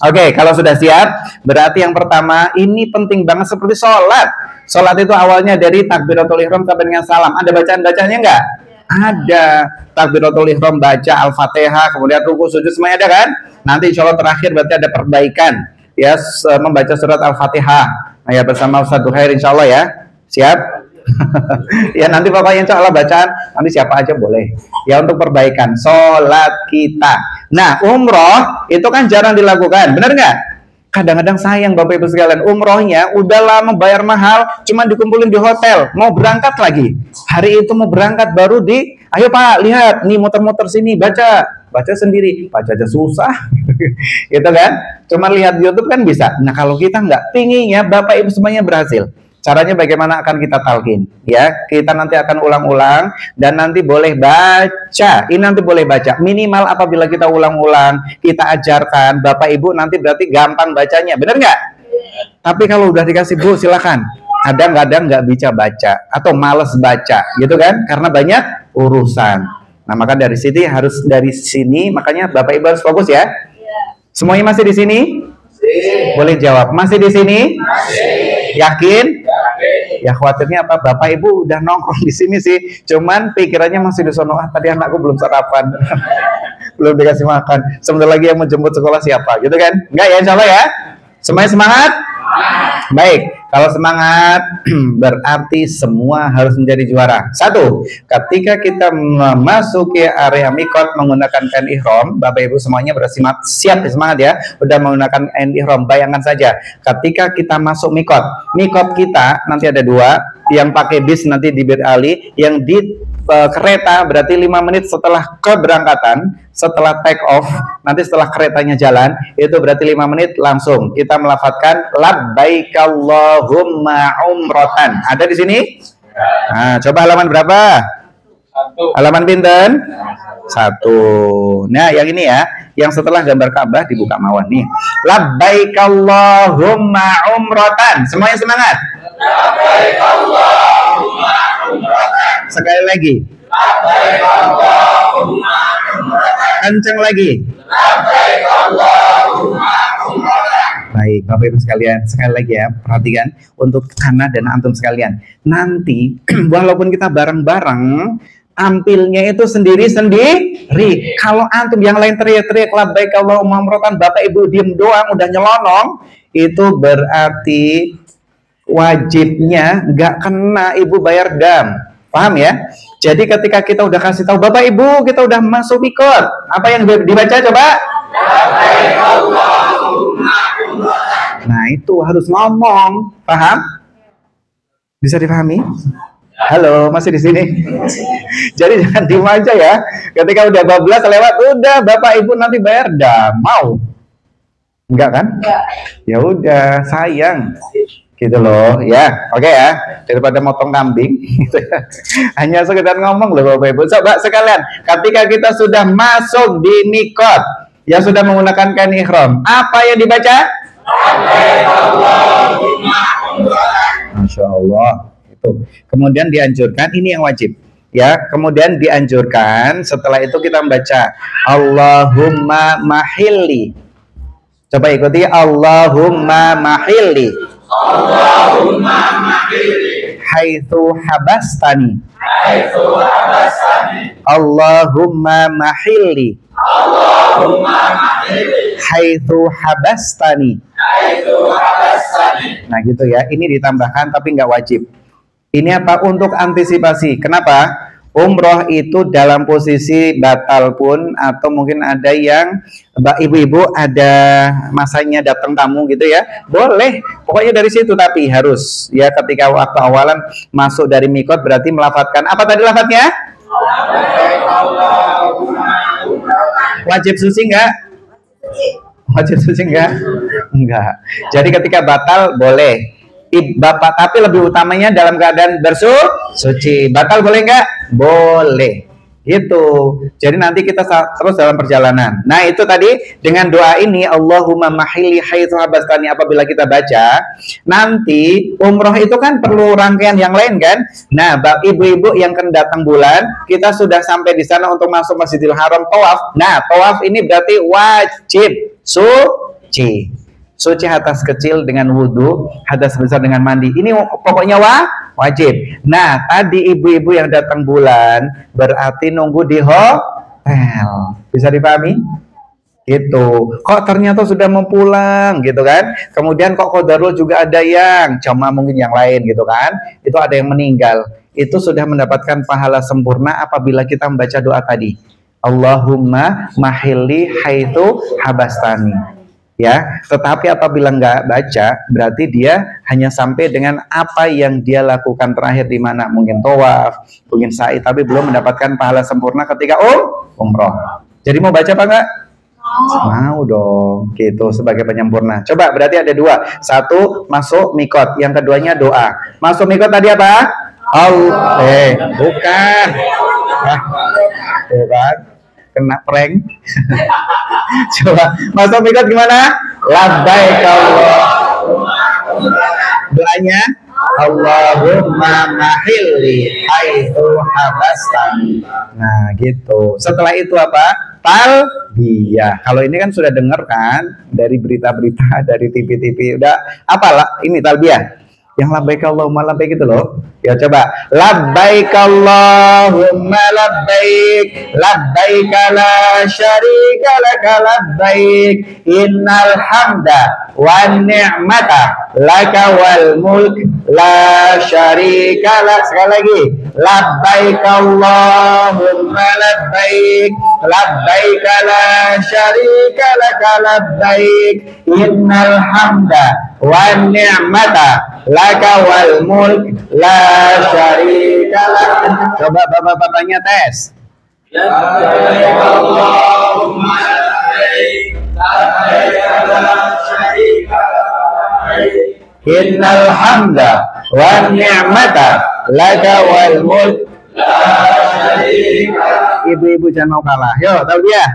S1: Oke, kalau sudah siap, berarti yang pertama ini penting banget seperti sholat. Sholat itu awalnya dari takbiratul ihram sampai dengan salam. Ada bacaan-bacanya enggak? Ada. Takbiratul ihram baca Al-Fatihah, kemudian ruku sujud semuanya ada kan? Nanti insya Allah terakhir berarti ada perbaikan. Ya, membaca surat Al-Fatihah. Nah, ya bersama Ustaz Duhair insya Allah ya. Siap? Ya nanti pokoknya insya Allah bacaan nanti siapa aja boleh. Ya untuk perbaikan sholat kita. Nah umroh itu kan jarang dilakukan, benar nggak? Kadang-kadang sayang Bapak Ibu sekalian, umrohnya udah lama bayar mahal, cuman dikumpulin di hotel, mau berangkat lagi. Hari itu mau berangkat baru ayo Pak lihat nih muter-muter sini baca sendiri, baca aja susah. Gitu kan? Cuma lihat di YouTube kan bisa. Nah kalau kita nggak, pinginnya Bapak Ibu semuanya berhasil. Caranya bagaimana akan kita talkin? Ya, kita nanti akan ulang-ulang dan nanti boleh baca. Ini nanti boleh baca. Minimal apabila kita ulang-ulang, kita ajarkan Bapak Ibu nanti berarti gampang bacanya. Benar nggak? Tapi kalau udah dikasih Bu, silakan. Kadang-kadang nggak bisa baca atau males baca, gitu kan? Karena banyak urusan. Nah, maka dari sini makanya Bapak Ibu harus fokus ya. Semuanya masih di sini? Boleh jawab. Masih di sini? Yakin? Ya khawatirnya apa? Bapak Ibu udah nongkrong di sini sih, cuman pikirannya masih di sono. Tadi anakku belum sarapan, belum dikasih makan. Sebentar lagi yang menjemput sekolah siapa, gitu kan? Enggak ya, insya Allah ya. Semuanya semangat? Baik, kalau semangat berarti semua harus menjadi juara. Satu, ketika kita memasuki area mikot menggunakan kain ihram, Bapak Ibu semuanya berarti siap semangat ya, udah menggunakan kain ihram. Bayangkan saja, ketika kita masuk mikot kita nanti ada dua, yang pakai bis nanti di Bir Ali, yang di kereta berarti 5 menit setelah keberangkatan, setelah take off, nanti setelah keretanya jalan, itu berarti 5 menit langsung kita melafadzkan labbaik Allahumma umrotan. Ada di sini? Nah, coba halaman berapa? 1. Halaman pinten? 1. Nah, yang ini ya, yang setelah gambar Ka'bah dibuka mawon nih. Labbaik Allahumma umrotan. Semuanya semangat. Labbaik Allahumma umrotan. Sekali lagi. Labbaik Allahumma umrotan. Kenceng lagi. Labbaik Allahumma umrotan. Baik, Bapak Ibu sekalian, sekali lagi ya, perhatikan untuk Ana dan antum sekalian. Nanti walaupun kita bareng-bareng, tampilnya itu sendiri-sendiri. Kalau antum yang lain teriak-teriak labbaik Allahumma umrotan, Bapak Ibu diem doang udah nyelonong, itu berarti wajibnya nggak kena Ibu bayar dam. Paham ya? Jadi ketika kita udah kasih tahu Bapak Ibu kita udah masuk mikot, apa yang dibaca coba? Nah itu harus ngomong, paham? Bisa dipahami? Halo, masih di sini? Jadi jangan diem aja ya. Ketika udah 12 lewat, udah Bapak Ibu nanti bayar dam. Mau? Enggak kan? Enggak. Ya udah, sayang. Gitu loh, ya, oke ya, daripada motong kambing, gitu ya. Hanya sekedar ngomong loh Bapak Ibu. Coba sekalian, ketika kita sudah masuk di mikot, ya sudah menggunakan kain ihram, apa yang dibaca? Masya Allah, itu. Kemudian dianjurkan, ini yang wajib, ya. Kemudian dianjurkan, setelah itu kita membaca Allahumma mahilli. Coba ikuti Allahumma mahilli. Allahumma mahilli haitsu habastani. Allahumma mahilli haitsu habastani. Nah gitu ya, ini ditambahkan tapi nggak wajib. Ini apa? Untuk antisipasi. Kenapa? Umroh itu dalam posisi batal pun, atau mungkin ada yang ibu-ibu ada masanya datang tamu gitu ya, boleh pokoknya dari situ, tapi harus ya ketika waktu awalan masuk dari mikot berarti melafatkan apa tadi lafadznya? Wajib suci enggak? Wajib suci enggak? Enggak. Jadi ketika batal boleh. Bapak, tapi lebih utamanya dalam keadaan bersuci. Batal boleh enggak? Boleh. Gitu. Jadi nanti kita terus dalam perjalanan. Nah, itu tadi dengan doa ini Allahumma mahilli haitsu habastani, apabila kita baca, nanti umroh itu kan perlu rangkaian yang lain kan? Nah, ibu-ibu yang akan datang bulan, kita sudah sampai di sana untuk masuk Masjidil Haram tawaf. Nah, tawaf ini berarti wajib suci. Suci hadas kecil dengan wudhu, hadas besar dengan mandi. Ini pokoknya wajib. Nah, tadi ibu-ibu yang datang bulan berarti nunggu di hotel. Bisa dipahami? Gitu. Kok ternyata sudah mau pulang gitu kan? Kemudian kok qadarul juga ada yang cuma mungkin yang lain gitu kan? Itu ada yang meninggal. Itu sudah mendapatkan pahala sempurna apabila kita membaca doa tadi. Allahumma mahilli haitsu habastani. Ya, tetapi apabila nggak baca, berarti dia hanya sampai dengan apa yang dia lakukan terakhir di mana, mungkin tawaf, mungkin sa'i, tapi belum mendapatkan pahala sempurna ketika umroh. Jadi mau baca apa enggak? Mau dong, gitu sebagai penyempurna. Coba, berarti ada dua. Satu masuk mikot, yang keduanya doa. Masuk mikot tadi apa? Bukan. Bukan. Kena prank. Coba masuk mikot gimana? Labbaik Allahumma. Doanya Allahumma mahilli haitsu habastani. Nah gitu. Setelah itu apa? Talbiyah. Kalau ini kan sudah dengar kan dari berita-berita, dari TV-TV, udah apalah ini talbiyah. Yang labbaik Allahumma labbaik itu loh. Ya coba. Labbaik Allahumma labbaik. Labbaik la syarika laka labbaik. Innal hamda wan ni'mata laka wal mulk la syarika lak. Sekali lagi. Labbaik Allahumma labbaik. Labbaik la syarika laka labbaik. Innal hamda wan ni'mata laka wal mulk la syarika lak. Coba bapak-bapaknya tes. Labbaik Allahumma labbaik. Labbaik la syarika lak. Innal hamda wan ni'mata laka wal mulk la syarika lak. Ibu-ibu jangan mau kalah. Yo, tahu dia.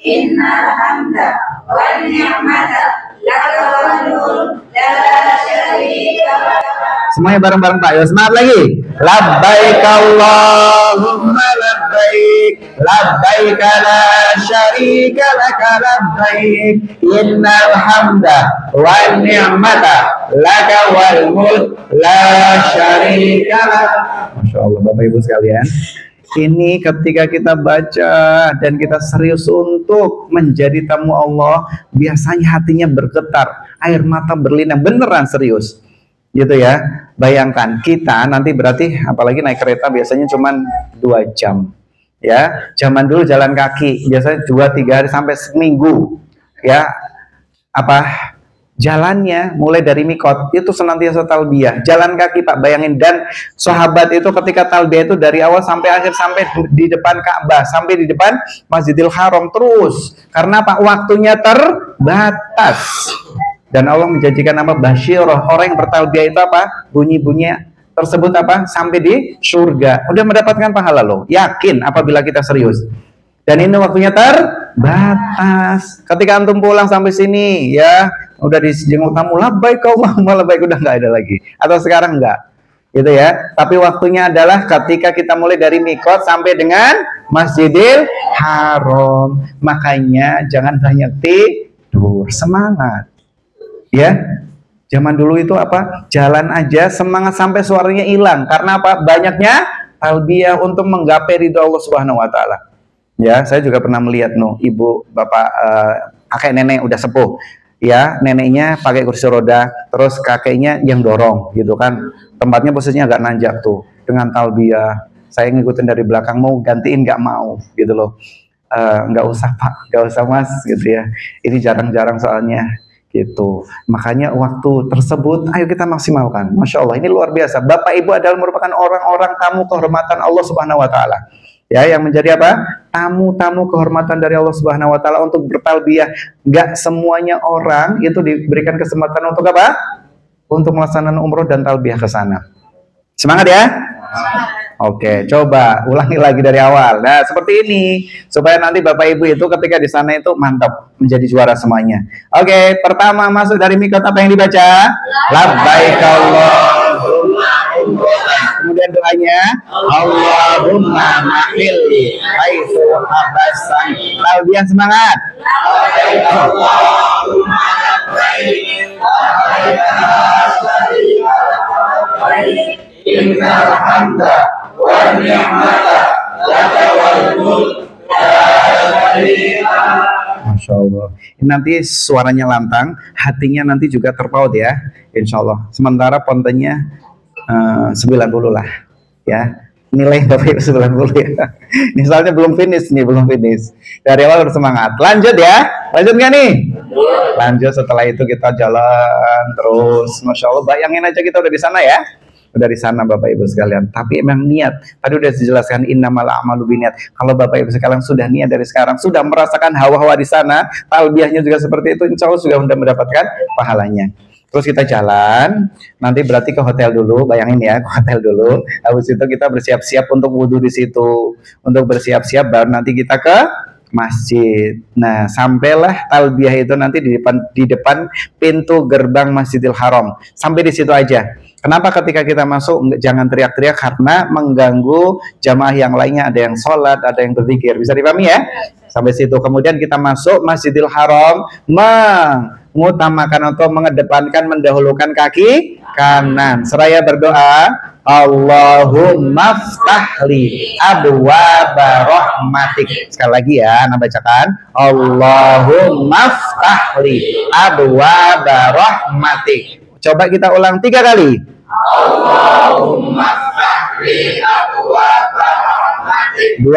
S1: Innal hamda wan ni'mata laka wal mulk la syarika lak. Semuanya bareng-bareng Pak. Yo, semangat lagi. Labbaik Allahumma labbaik. Labbaik la syarika laka labbaik. Innal hamda wan ni'mata laka wal mulk la syarika lak. Masya Allah Bapak Ibu sekalian. Ini ketika kita baca dan kita serius untuk menjadi tamu Allah, biasanya hatinya bergetar, air mata berlinang, beneran serius. Gitu ya. Bayangkan kita nanti berarti apalagi naik kereta biasanya cuma 2 jam. Ya, zaman dulu jalan kaki biasanya 2-3 hari sampai seminggu. Ya. Apa jalannya mulai dari mikot itu senantiasa talbiyah, jalan kaki Pak, bayangin. Dan sahabat itu ketika talbiyah itu dari awal sampai akhir, sampai di depan Ka'bah, sampai di depan Masjidil Haram terus, karena Pak waktunya terbatas. Dan Allah menjanjikan apa? Basyirah, orang yang bertalbiyah itu apa? Bunyi-bunyinya tersebut apa? Sampai di surga, udah mendapatkan pahala loh, yakin apabila kita serius. Dan ini waktunya terbatas. Ketika antum pulang sampai sini ya udah dijenguk tamu, labbaik Allahumma labbaik, udah nggak ada lagi. Atau sekarang nggak, gitu ya. Tapi waktunya adalah ketika kita mulai dari mikot sampai dengan Masjidil Haram. Makanya jangan banyak tidur, semangat. Ya. Zaman dulu itu apa? Jalan aja semangat sampai suaranya hilang. Karena apa? Banyaknya talbiyah untuk menggapai ridho Allah Subhanahu wa taala. Ya, saya juga pernah melihat ibu, bapak, kakek nenek udah sepuh. Ya, neneknya pakai kursi roda, terus kakeknya yang dorong gitu kan. Tempatnya posisinya agak nanjak tuh. Dengan talbiyah, saya ngikutin dari belakang, mau gantiin nggak mau gitu loh. Nggak usah Pak, nggak usah Mas gitu ya. Ini jarang-jarang soalnya gitu. Makanya waktu tersebut ayo kita maksimalkan. Masya Allah, ini luar biasa. Bapak Ibu adalah merupakan orang-orang tamu kehormatan Allah Subhanahu wa taala. Ya, yang menjadi apa? Tamu-tamu kehormatan dari Allah Subhanahu wa taala untuk bertalbiyah. Enggak semuanya orang itu diberikan kesempatan untuk apa? Untuk melaksanakan umroh dan talbiyah ke sana. Semangat ya? Oke, coba ulangi lagi dari awal. Nah, seperti ini supaya nanti Bapak Ibu itu ketika di sana itu mantap, menjadi juara semuanya. Oke, pertama masuk dari mikot apa yang dibaca? Labbaik Allahumma. Kemudian doanya Allahumma mahilli haitsu habasan. Talbiyah semangat. Labbaik Allahumma labbaik. Innal hamda wa ni'mata laka wal mulk Masya Allah. Ini nanti suaranya lantang, hatinya nanti juga terpaut ya, Insya Allah. Sementara pontennya 90 lah, ya. Nilai Bapak Ibu 90 ya. Misalnya belum finish nih, belum finish. Dari awal bersemangat. Lanjut ya. Lanjut nggak nih? Lanjut, setelah itu kita jalan terus. Masya Allah, bayangin aja kita udah di sana ya. Udah di sana Bapak Ibu sekalian. Tapi emang niat. Tadi udah dijelaskan innamal a'malu binniat. Kalau Bapak Ibu sekalian sudah niat dari sekarang, sudah merasakan hawa-hawa di sana, talbiyahnya juga seperti itu, insya Allah sudah mendapatkan pahalanya. Terus kita jalan, nanti berarti ke hotel dulu, bayangin ya, ke hotel dulu. Habis itu kita bersiap-siap untuk wudhu di situ. Untuk bersiap-siap baru nanti kita ke masjid. Nah, sampailah talbiyah itu nanti di depan pintu gerbang Masjidil Haram. Sampai di situ aja. Kenapa ketika kita masuk jangan teriak-teriak karena mengganggu jamaah yang lainnya, ada yang sholat, ada yang berzikir. Bisa dipahami ya? Sampai situ. Kemudian kita masuk Masjidil Haram, mengutamakan atau mengedepankan, mendahulukan kaki kanan. Seraya berdoa, Allahumma ftahli abwaba rahmatik. Sekali lagi ya, Anda bacakan. Allahumma ftahli abwaba rahmatik. Coba kita ulang 3 kali. Allahumma ftahli abwaba rahmatik. 2.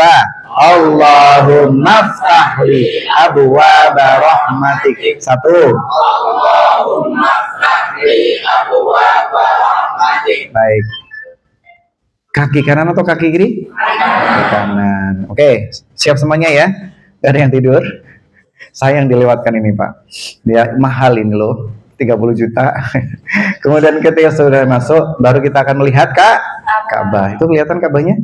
S1: Allahumma ftahli abwaba rahmatik. 1. Allahumma ftahli abwaba rahmatik. Baik. Kaki kanan atau kaki kiri? Kaki kanan. Oke, siap semuanya ya. Gak ada yang tidur. Saya yang dilewatkan ini Pak. Dia mahal ini loh. 30 juta. Kemudian ketika sudah masuk, baru kita akan melihat Ka'bah. Itu kelihatan Ka'bahnya?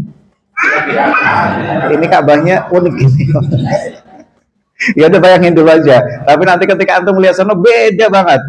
S1: Ini Ka'bahnya unik ini. Ya udah bayangin dulu aja. Tapi nanti ketika antum melihat sana beda banget.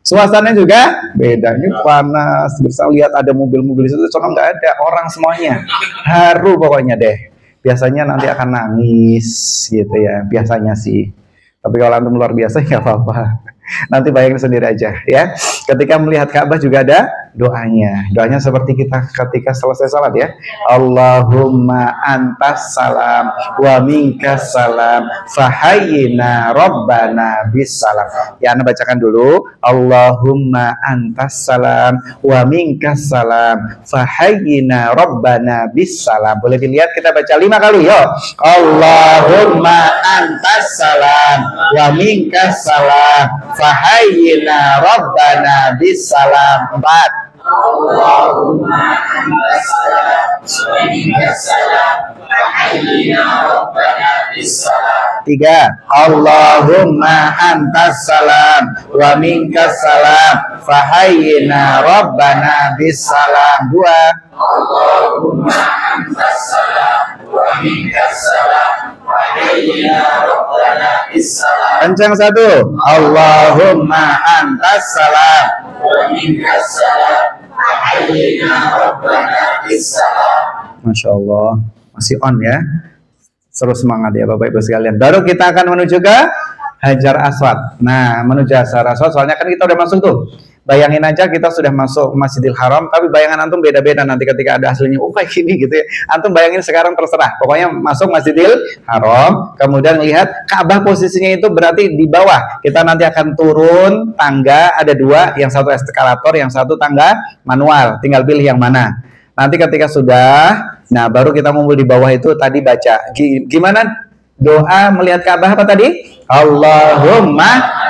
S1: Suasananya juga beda. Ini panas. Bisa lihat ada mobil-mobil di situ. Soalnya nggak ada orang semuanya. Haru pokoknya deh. Biasanya nanti akan nangis gitu ya. Biasanya sih. Tapi kalau antum luar biasa nggak apa-apa. Nanti bayangin sendiri aja ya. Ketika melihat Ka'bah juga ada doanya. Doanya seperti kita ketika selesai salat ya. Allahumma antas salam wa minkas salam fahayyina rabbana bis salam. Ya, Anda bacakan dulu. Allahumma antas salam wa minkas salam fahayyina rabbana bis salam. Boleh dilihat, kita baca 5 kali yuk. Allahumma antas salam wa minkas salam fahayyina rabbana bisalam. 4. Allahumma antas salam wa minkas salam fahayyina rabbana bisalam. 3. Allahumma antas salam wa minkas salam fahayyina rabbana bisalam. 2. Allahumma antas salam wa minkas salam fahayyina rabbana bisalam. Kencang 1. Allahumma antas salam wa minkas salam fahayyina rabbana bisalam. Masya Allah, masih on ya. Seru semangat ya Bapak Ibu sekalian. Baru kita akan menuju ke Hajar Aswad. Nah, menuju Hajar Aswad soalnya kan kita udah masuk tuh. Bayangin aja kita sudah masuk Masjidil Haram, tapi bayangan antum beda-beda nanti ketika ada aslinya. Oh kayak gini gitu ya. Antum bayangin sekarang terserah. Pokoknya masuk Masjidil Haram, kemudian lihat Ka'bah posisinya itu berarti di bawah. Kita nanti akan turun tangga, ada dua, yang satu eskalator, yang satu tangga manual. Tinggal pilih yang mana. Nanti ketika sudah, nah baru kita ngumpul di bawah itu tadi baca. Gimana doa melihat Ka'bah apa tadi? Allahumma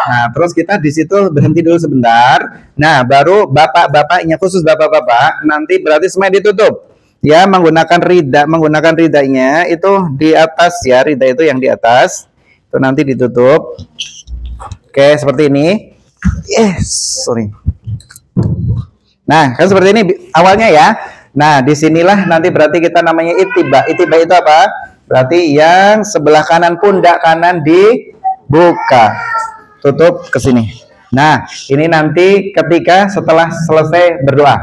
S1: Nah, terus kita di situ berhenti dulu sebentar. Nah, baru bapak-bapaknya, khusus bapak-bapak, nanti berarti semuanya ditutup. Ya, menggunakan ridanya itu di atas ya, rida itu yang di atas. Itu nanti ditutup. Oke, seperti ini. Sorry. Nah, kan seperti ini awalnya ya. Nah, disinilah nanti berarti kita namanya itiba. Itiba itu apa? Berarti yang sebelah kanan, pundak kanan dibuka, tutup ke sini. Nah, ini nanti ketika setelah selesai berdoa.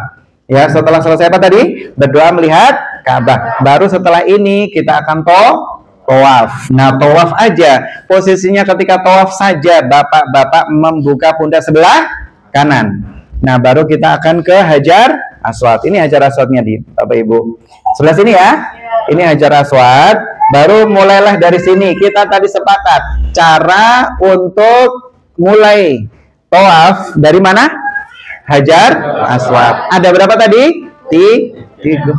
S1: Ya, setelah selesai apa tadi? Berdoa melihat Ka'bah. Baru setelah ini kita akan tawaf. Nah, tawaf aja. Posisinya ketika tawaf saja bapak-bapak membuka pundak sebelah kanan. Nah, baru kita akan ke Hajar Aswad. Ini Hajar Aswadnya di Bapak Ibu. Sebelah sini ya. Ini Hajar Aswad. Baru mulailah dari sini. Kita tadi sepakat cara untuk mulai tawaf dari mana? Hajar Aswad. Ada berapa tadi? Tiga.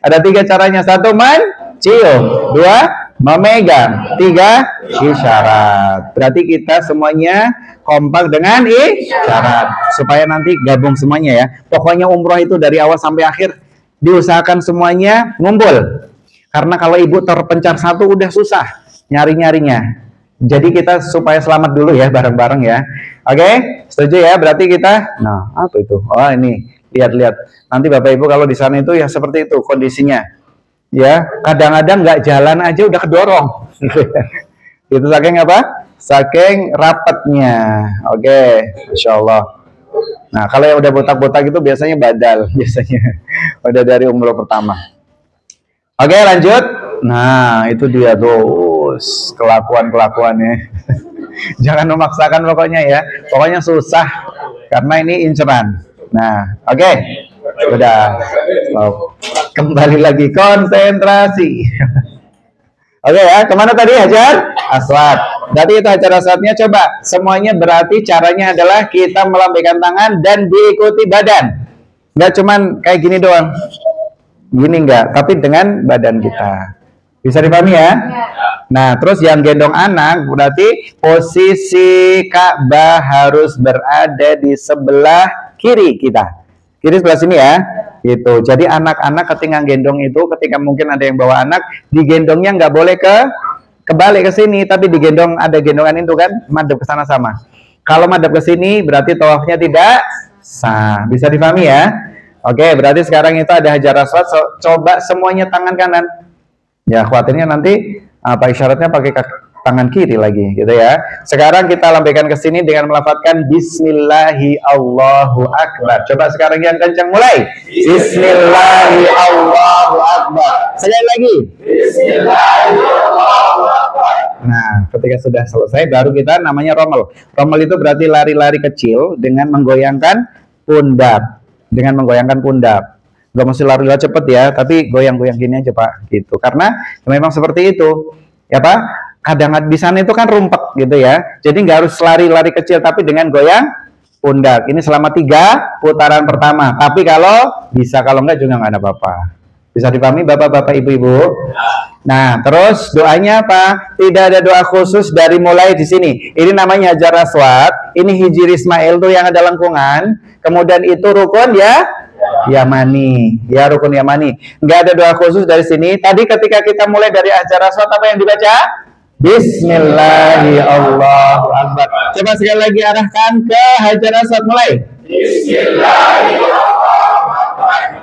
S1: Ada 3 caranya. 1 mencium, 2 memegang, 3 isyarat. Berarti kita semuanya kompak dengan isyarat supaya nanti gabung semuanya ya. Pokoknya umroh itu dari awal sampai akhir diusahakan semuanya ngumpul. Karena kalau ibu terpencar satu udah susah nyari-nyarinya. Jadi kita supaya selamat dulu ya bareng-bareng ya. Oke, setuju ya? Berarti kita, nah apa itu? Oh ini, lihat-lihat. Nanti Bapak Ibu kalau di sana itu ya seperti itu kondisinya. Ya, kadang-kadang nggak jalan aja udah kedorong. Itu saking apa? Saking rapatnya. Oke, Insya Allah. Nah, kalau yang udah botak-botak itu biasanya badal, biasanya udah dari umroh pertama. Oke, lanjut. Nah, itu dia tuh kelakuan-kelakuannya. Jangan memaksakan pokoknya ya. Pokoknya susah karena ini inceran. Nah, oke. Udah. Stop. Kembali lagi konsentrasi. Oke ya, kemana tadi Hajar Aswad? Berarti itu Hajar Aswadnya. Coba semuanya berarti caranya adalah kita melambaikan tangan dan diikuti badan. Nggak cuman kayak gini doang. Gini enggak, tapi dengan badan kita. Bisa dipahami ya? Nah, terus yang gendong anak berarti posisi Ka'bah harus berada di sebelah kiri kita. Kiri sebelah sini ya. Gitu. Jadi anak-anak ketika gendong itu, ketika mungkin ada yang bawa anak, digendongnya nggak boleh kebalik ke sini, tapi digendong, ada gendongan itu kan, madep ke sana sama. Kalau madep ke sini berarti tawafnya tidak sah. Bisa dipahami ya? Oke, berarti sekarang itu ada Hajar Aswad. Coba semuanya tangan kanan. Ya, khawatirnya nanti apa isyaratnya pakai tangan kiri lagi, gitu ya. Sekarang kita lambaikan ke sini dengan melafadzkan Bismillahi Allahu Akbar. Coba sekarang yang kencang mulai. Bismillahi Allahu Akbar. Sekali lagi. Bismillahi Allahu Akbar. Nah, ketika sudah selesai baru kita namanya rommel. Rommel itu berarti lari-lari kecil dengan menggoyangkan pundak. Dengan menggoyangkan pundak. Gak mesti lari-lari cepet ya, tapi goyang-goyang gini aja Pak, gitu. Karena memang seperti itu. Ya Pak, kadang di sana itu kan rumpek gitu ya. Jadi nggak harus lari-lari kecil, tapi dengan goyang pundak. Ini selama 3 putaran pertama. Tapi kalau bisa, kalau enggak juga nggak ada apa-apa. Bisa dipahami Bapak-bapak, Ibu-ibu? Nah, terus doanya apa? Tidak ada doa khusus dari mulai di sini. Ini namanya Hajar Aswad. Ini Hijir Ismail tuh yang ada lengkungan. Kemudian itu rukun ya Yamani. Ya, rukun Yamani. Nggak ada doa khusus dari sini. Tadi ketika kita mulai dari Hajar Aswad apa yang dibaca? Bismillahirrahmanirrahim. Coba sekali lagi arahkan ke Hajar Aswad, mulai. Bismillahirrahmanirrahim.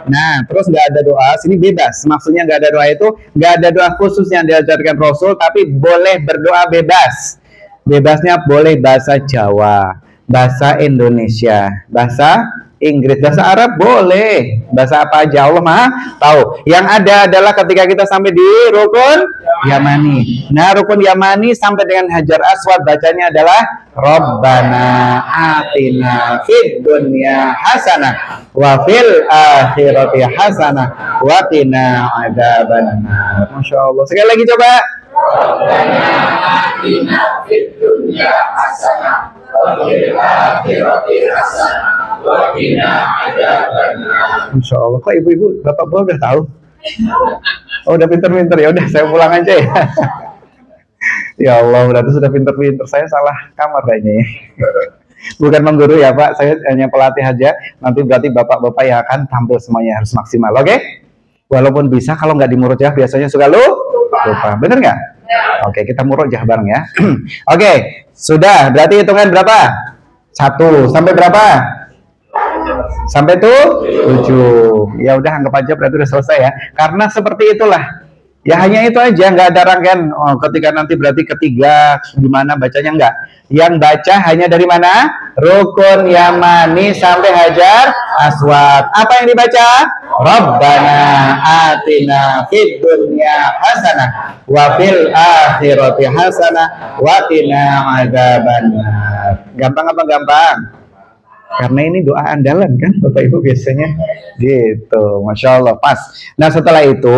S1: Nah, terus nggak ada doa, sini bebas. Maksudnya nggak ada doa itu, nggak ada doa khusus yang diajarkan Rasul, tapi boleh berdoa bebas. Bebasnya boleh bahasa Jawa, bahasa Indonesia, bahasa Inggris, bahasa Arab boleh, bahasa apa aja Allah Maha tahu. Yang ada adalah ketika kita sampai di rukun Yamani. Nah, rukun Yamani sampai dengan Hajar Aswad bacanya adalah Rabbana atina fid dunya hasanah wa fil akhirati hasanah wa qina adzabannar. Masya Allah. Sekali lagi coba. Rabbana atina fid dunya hasanah wa fil akhirati hasanah. Insya Allah. Kok ibu-ibu, bapak-bapak udah tahu? Oh, udah pinter-pinter. Ya udah, saya pulang aja ya. Ya Allah, berarti sudah pinter-pinter. Saya salah kamar kayaknya ya. Bukan mengguru ya Pak, saya hanya pelatih aja. Nanti berarti bapak-bapak yang akan tampil semuanya harus maksimal, oke? Walaupun bisa, kalau nggak di murojaah biasanya suka lupa. Bener nggak? Oke, kita murojaah bareng ya. Oke, sudah. Berarti hitungan berapa? 1 sampai berapa? Sampai 7. Ya udah, anggap aja berarti udah selesai ya. Karena seperti itulah. Ya hanya itu aja, nggak ada rangkaian. Oh, ketika nanti berarti ketiga gimana bacanya, enggak. Yang baca hanya dari mana? Rukun Yamani sampai Hajar Aswad. Apa yang dibaca? Rabbana atina fid dunya hasanah wa fil akhirati hasanah wa qina adzabannar. Gampang apa gampang? Karena ini doa andalan kan Bapak Ibu biasanya gitu. Masya Allah, pas. Nah setelah itu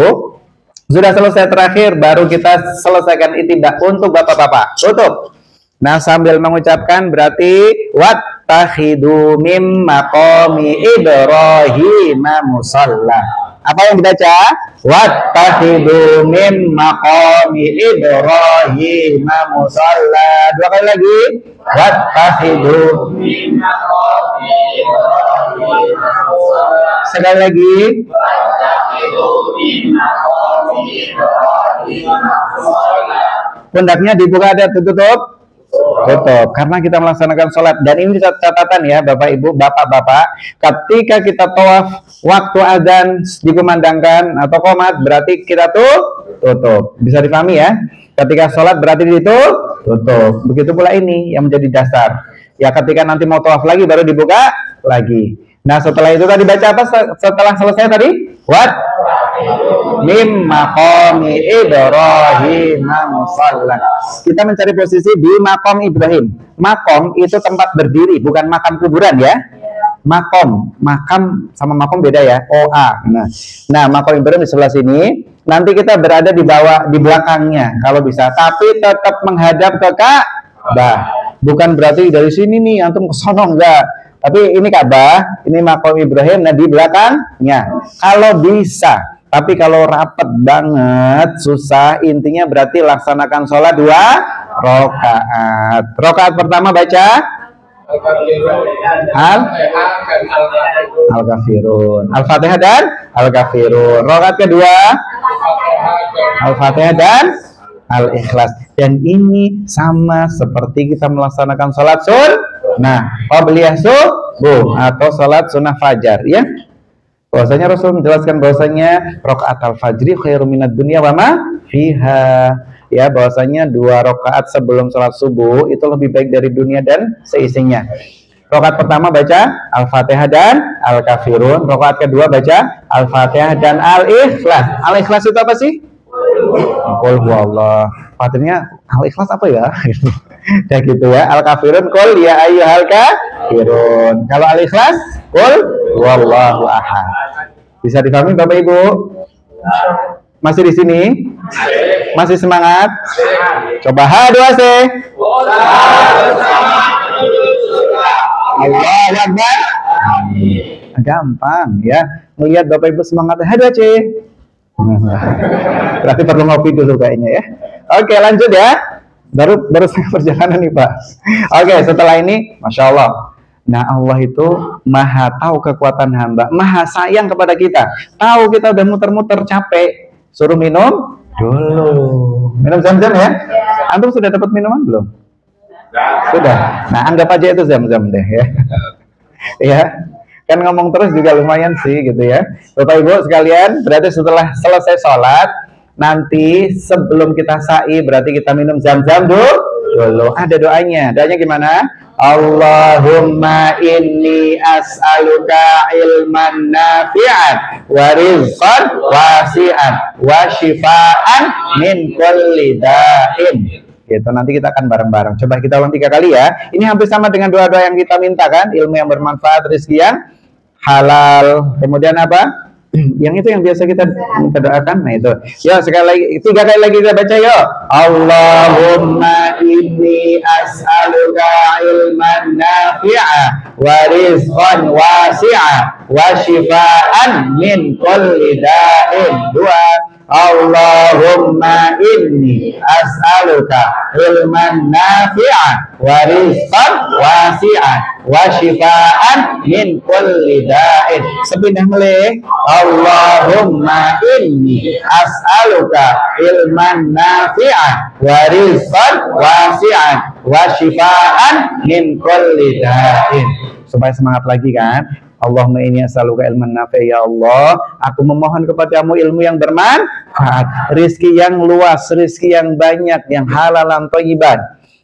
S1: sudah selesai terakhir, baru kita selesaikan itidak untuk bapak-bapak. Tutup. Nah sambil mengucapkan berarti wattakhidu mim maqami Ibrahim musalla. Apa yang dibaca? Wattakhidu mim maqami Ibrahim musalla. 2 kali lagi. Wattakhidu mim maqami Ibrahim musalla. Sekali lagi. Wattakhidu mim maqami Ibrahim musalla. Pundaknya dibuka ada tutup? Tutup, karena kita melaksanakan sholat. Dan ini catatan ya Bapak Ibu, Bapak-Bapak, ketika kita tawaf waktu azan dikumandangkan atau qomat berarti kita tutup. Bisa dipahami ya? Ketika sholat berarti tutup. Begitu pula ini yang menjadi dasar. Ya ketika nanti mau tawaf lagi baru dibuka lagi. Nah setelah itu tadi baca apa setelah selesai tadi? Mim maqami Ibrahim musalla. Kita mencari posisi di maqam Ibrahim. Maqam itu tempat berdiri, bukan makam kuburan ya. Makam sama maqam beda ya. OA. Nah, maqam Ibrahim di sebelah sini. Nanti kita berada di bawah, di belakangnya kalau bisa. Tapi tetap menghadap ke Ka'bah. Bukan berarti dari sini nih antum ke sono, enggak. Tapi ini Ka'bah, ini maqam Ibrahim, nah di belakangnya. Kalau bisa. Tapi kalau rapet banget, susah, intinya berarti laksanakan sholat 2 rakaat. Rakaat pertama baca Al-Kafirun, Al-Fatihah dan Al-Kafirun. Rakaat kedua Al-Fatihah dan Al-Ikhlas. Dan ini sama seperti kita melaksanakan sholat sunnah qabliyah subuh atau sholat sunnah fajar ya. Bahwasanya Rasul menjelaskan bahwasanya rakaat al-fajri khairum minad dunya wa ma fiha. Ya, bahwasanya 2 rakaat sebelum sholat subuh itu lebih baik dari dunia dan seisinya. Rakaat pertama baca Al-Fatihah dan Al-Kafirun. Rakaat kedua baca Al-Fatihah dan Al-Ikhlas. Al-Ikhlas itu apa sih? Qul huwallah. Fatihahnya Al-Ikhlas apa ya? Ya gitu ya. Al-Kafirun qul ya ayyuhal kafirun. Kalau Al-Ikhlas qul huwallahu ahad. Bisa dipahami Bapak Ibu? Masih di sini? Masih semangat? Coba H2C. Allahu Akbar. Gampang ya. Melihat Bapak Ibu semangat H2C. Berarti perlu ngopi dulu kayaknya ya. Oke, lanjut ya. Baru perjalanan nih Pak. Oke, setelah ini Masya Allah. Nah Allah itu maha tahu kekuatan hamba, maha sayang kepada kita. Tahu kita udah muter-muter capek, suruh minum dulu. Minum zam-zam ya. Antum sudah dapat minuman belum? Sudah. Nah anggap aja itu zam-zam deh ya. Ya, kan ngomong terus juga lumayan sih gitu ya. Bapak Ibu sekalian, berarti setelah selesai sholat, nanti sebelum kita sa'i berarti kita minum zam-zam Dulu ada doanya. Doanya gimana? Allahumma inni as'aluka ilman nafi'an wa rizqan wasi'an wa shifaan min kulli da'in. Gitu, nanti kita akan bareng-bareng. Coba kita ulang 3 kali ya. Ini hampir sama dengan doa-doa yang kita mintakan, ilmu yang bermanfaat, rezeki yang halal. Kemudian apa? Yang itu yang biasa kita doakan. Nah itu. Ya sekali lagi, 3 kali lagi kita baca yuk. Allahumma inni as'aluka ilman nafi'a wa rizqan wasi'a wa shifaan min kulli da'in. 2. Allahumma inni as'aluka ilman nafi'an wa rizqan wasi'an wa shifaan min kulli da'in. Sepindah meleh. Allahumma inni as'aluka ilman nafi'an wa rizqan wasi'an wa shifaan min kulli da'in. Supaya semangat lagi kan. Allahumma inni as'aluka ilman nafi', ya Allah, aku memohon kepadamu ilmu yang bermanfaat, rizki yang luas, rizki yang banyak, yang halalan thayyiban.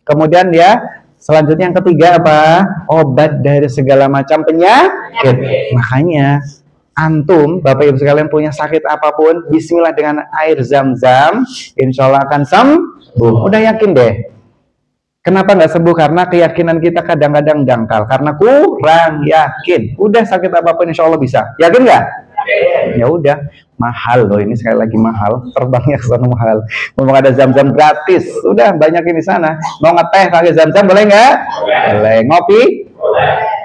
S1: Kemudian ya, selanjutnya yang ketiga apa? Obat dari segala macam penyakit. Makanya antum, Bapak Ibu sekalian punya sakit apapun, bismillah dengan air zam-zam, insya Allah akan sembuh. Udah yakin deh. Kenapa nggak sembuh? Karena keyakinan kita kadang-kadang dangkal, karena kurang yakin. Udah sakit apapun insya Allah bisa. Yakin nggak? Ya udah, mahal loh ini, sekali lagi mahal. Terbangnya ke sana mahal. Mau ada zam-zam gratis, udah banyak di sana. Mau ngeteh pakai zam-zam boleh nggak? Boleh. Ngopi?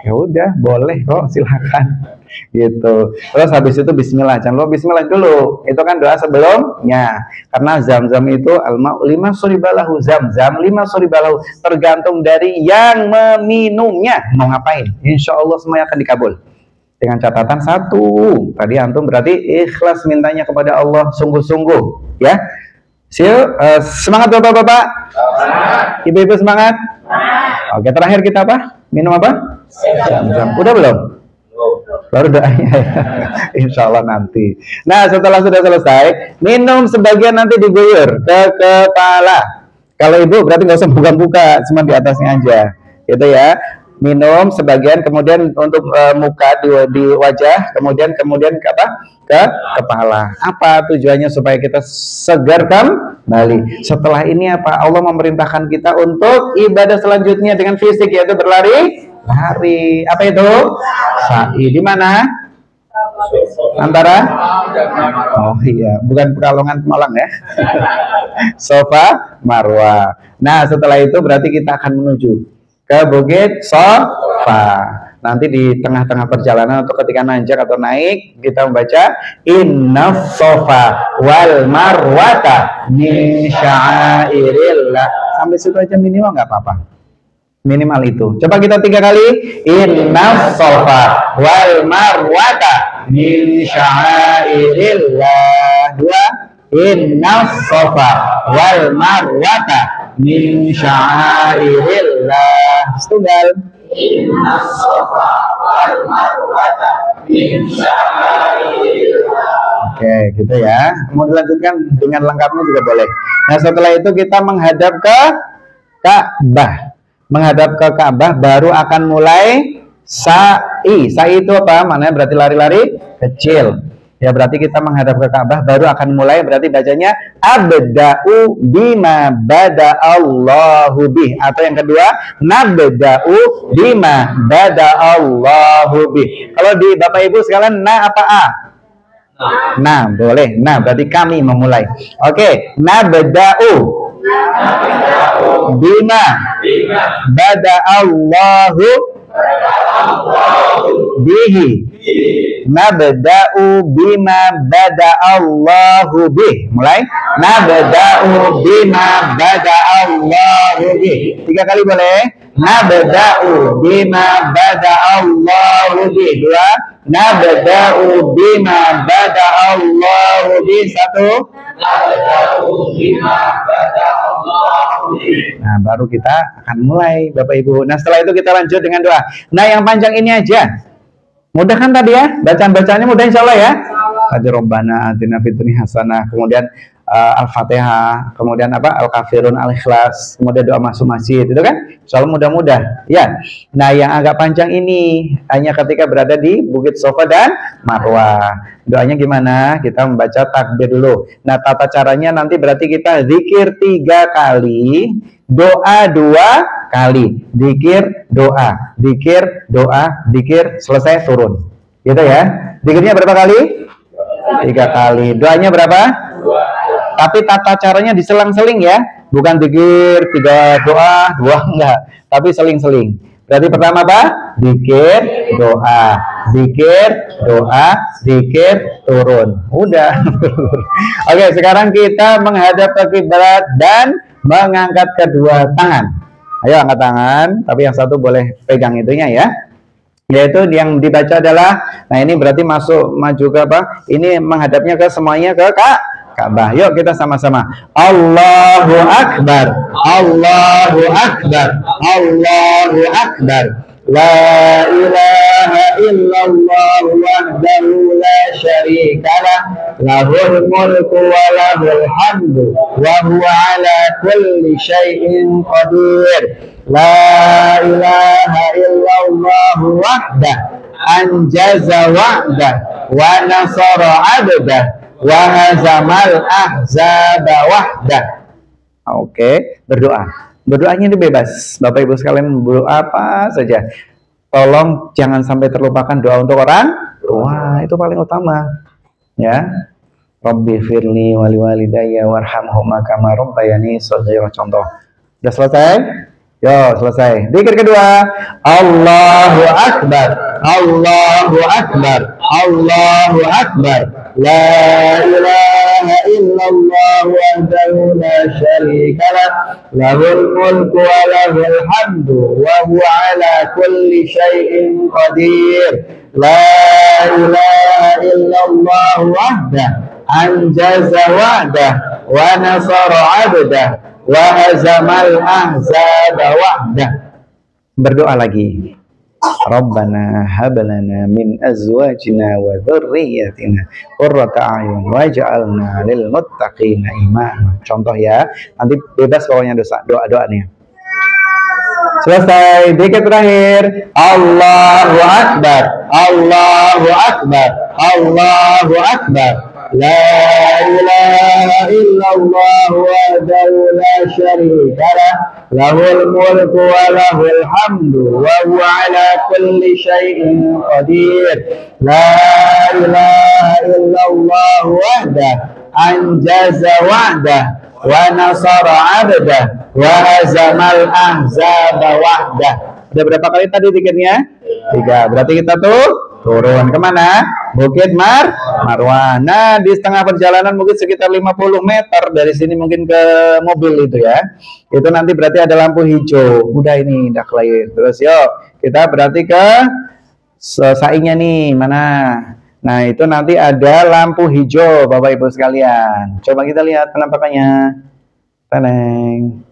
S1: Ya udah, boleh kok, silakan. Gitu. Terus habis itu bismillah, jangan lupa bismillah dulu. Itu kan doa sebelumnya. Karena zam-zam itu al-ma'u lima suribalahu, zam-zam lima suribalahu, tergantung dari yang meminumnya mau ngapain. Insya Allah semuanya akan dikabul. Dengan catatan 1, tadi antum berarti ikhlas mintanya kepada Allah sungguh-sungguh, ya. Semangat Bapak-bapak, Ibu-ibu semangat. Oke, terakhir kita apa? Minum apa? Zam-zam. Udah belum? Baru doanya ya. Insya Allah nanti. Nah setelah sudah selesai, minum sebagian nanti diguyur ke kepala. Kalau ibu berarti nggak usah buka-buka, cuma di atasnya aja, gitu ya. Minum sebagian, kemudian untuk muka di wajah, kemudian ke apa? Ke kepala. Apa tujuannya? Supaya kita segar kembali. Setelah ini apa? Allah memerintahkan kita untuk ibadah selanjutnya dengan fisik, yaitu berlari. Lari, apa itu? Sa'i. Di mana? Antara? Oh iya, bukan Pekalongan Malang ya. Safa Marwah. Nah, setelah itu berarti kita akan menuju ke Bukit Safa. Nanti di tengah-tengah perjalanan atau ketika nanjak atau naik, kita membaca Inna Safa wal Marwata min sya'airillah. Sampai situ aja minimal nggak apa-apa. Minimal itu. Coba kita 3 kali. Inna Safa wal Marwata min sya'airillah. 2. Inna Safa wal Marwata min sya'airillah. Setunggal. Inna Safa wal Marwata min sya'airillah. Oke, gitu ya. Mau dilanjutkan dengan lengkapnya juga boleh. Nah, setelah itu kita menghadap ke Ka'bah. Menghadap ke Ka'bah, baru akan mulai sa'i. Sa'i itu apa? Maknanya berarti lari-lari kecil. Ya berarti kita menghadap ke Ka'bah, baru akan mulai, berarti bacanya abda'u bima bada Allahu bih. Atau yang kedua, nabda'u bima bada Allahu bih. Kalau di Bapak Ibu sekalian, na apa a? Nah, boleh. Nah, berarti kami memulai. Oke, nabda'u bima bada Allahu bihi. Nabda'u bima bada Allahu bih. Mulai. Nabda'u bima bada Allahu bih. 3 kali boleh. Nabda'u bima bada Allahu bih. 2. Nabda'u bima bada Allahu bih. 1. Nah, baru kita akan mulai Bapak Ibu. Nah, setelah itu kita lanjut dengan doa. Nah, yang panjang ini aja. Mudah kan tadi ya? Bacaan-bacaannya mudah insya Allah ya. Qad Rabbana atina fid dunya hasanah. Kemudian Al-Fatihah, kemudian apa? Al-Kafirun, Al-Ikhlas, kemudian doa masuk masjid, itu kan soal mudah-mudah, ya. Nah, yang agak panjang ini hanya ketika berada di Bukit Safa dan Marwah. Doanya gimana? Kita membaca takbir dulu. Nah, tata caranya nanti berarti kita zikir 3 kali, doa 2 kali, zikir, doa, zikir, doa, zikir, selesai turun. Gitu ya. Zikirnya berapa kali? 3 kali. Doanya berapa? Tapi tata caranya diselang-seling ya, bukan zikir 3 doa 2 enggak, tapi seling-seling. Berarti pertama apa? Zikir, doa, zikir, doa, zikir, turun. Udah. Oke, sekarang kita menghadap ke kiblat dan mengangkat kedua tangan. Ayo angkat tangan, tapi yang satu boleh pegang itunya ya. Yaitu yang dibaca adalah, nah ini berarti masuk maju ke apa? Ini menghadapnya ke semuanya ke Ka'bah. Yuk kita sama-sama. Allahu Akbar, Allahu Akbar, Allahu Akbar. La ilaha illallah wahdahu la syarika lah, lahul mulku wa lahul hamdu wa huwa ala kulli syai'in qadir. La ilaha illallah wahdah anjaza wa'dah wa nasara 'abdah wa hazamal ahzaba wahdah. Oke, berdoa. Berdoanya ini bebas. Bapak Ibu sekalian berdoa apa saja. Tolong jangan sampai terlupakan doa untuk orang tua, itu paling utama. Ya. Rabbi firli wali walidayya warhamhuma kama rabbayani shaghira, contoh. Sudah selesai? Yo, selesai. Zikir kedua. Allahu Akbar, Allahu Akbar, Allahu Akbar. La ilaha illallah wahdahu la syarika lah, lahul mulku wa lahul hamdu wa huwa ala kulli syai'in qadir. La ilaha illallah wahdah anjaza wa'dah wa nasara 'abdah wa hazamal ahzaba wahdah. Berdoa lagi. Rabbana hablana min azwajina wa dzurriyyatina qurrata a'yun waj'alna lil muttaqina imama. Contoh ya, nanti bebas pokoknya doa-doanya. Selesai. Zikir terakhir. Allahu Akbar, Allahu Akbar, Allahu Akbar. La ilaha illallah wahdahu la syarika lah, lahul mulku wa lahul hamdu wa huwa ala kulli syai'in qadir. La ilaha illallah wahdah anjaza wa'dah wa nasara 'abdah wa hazamal ahzaba wahdah. Udah berapa kali tadi zikirnya? 3. Berarti kita tuh turun kemana? Bukit Marwah. Nah, di setengah perjalanan mungkin sekitar 50 meter dari sini mungkin ke mobil itu ya. Itu nanti berarti ada lampu hijau. Udah ini, udah clear. Terus yuk, kita berarti ke sa'inya nih, mana? Nah, itu nanti ada lampu hijau, Bapak Ibu sekalian. Coba kita lihat penampakannya. Teneng.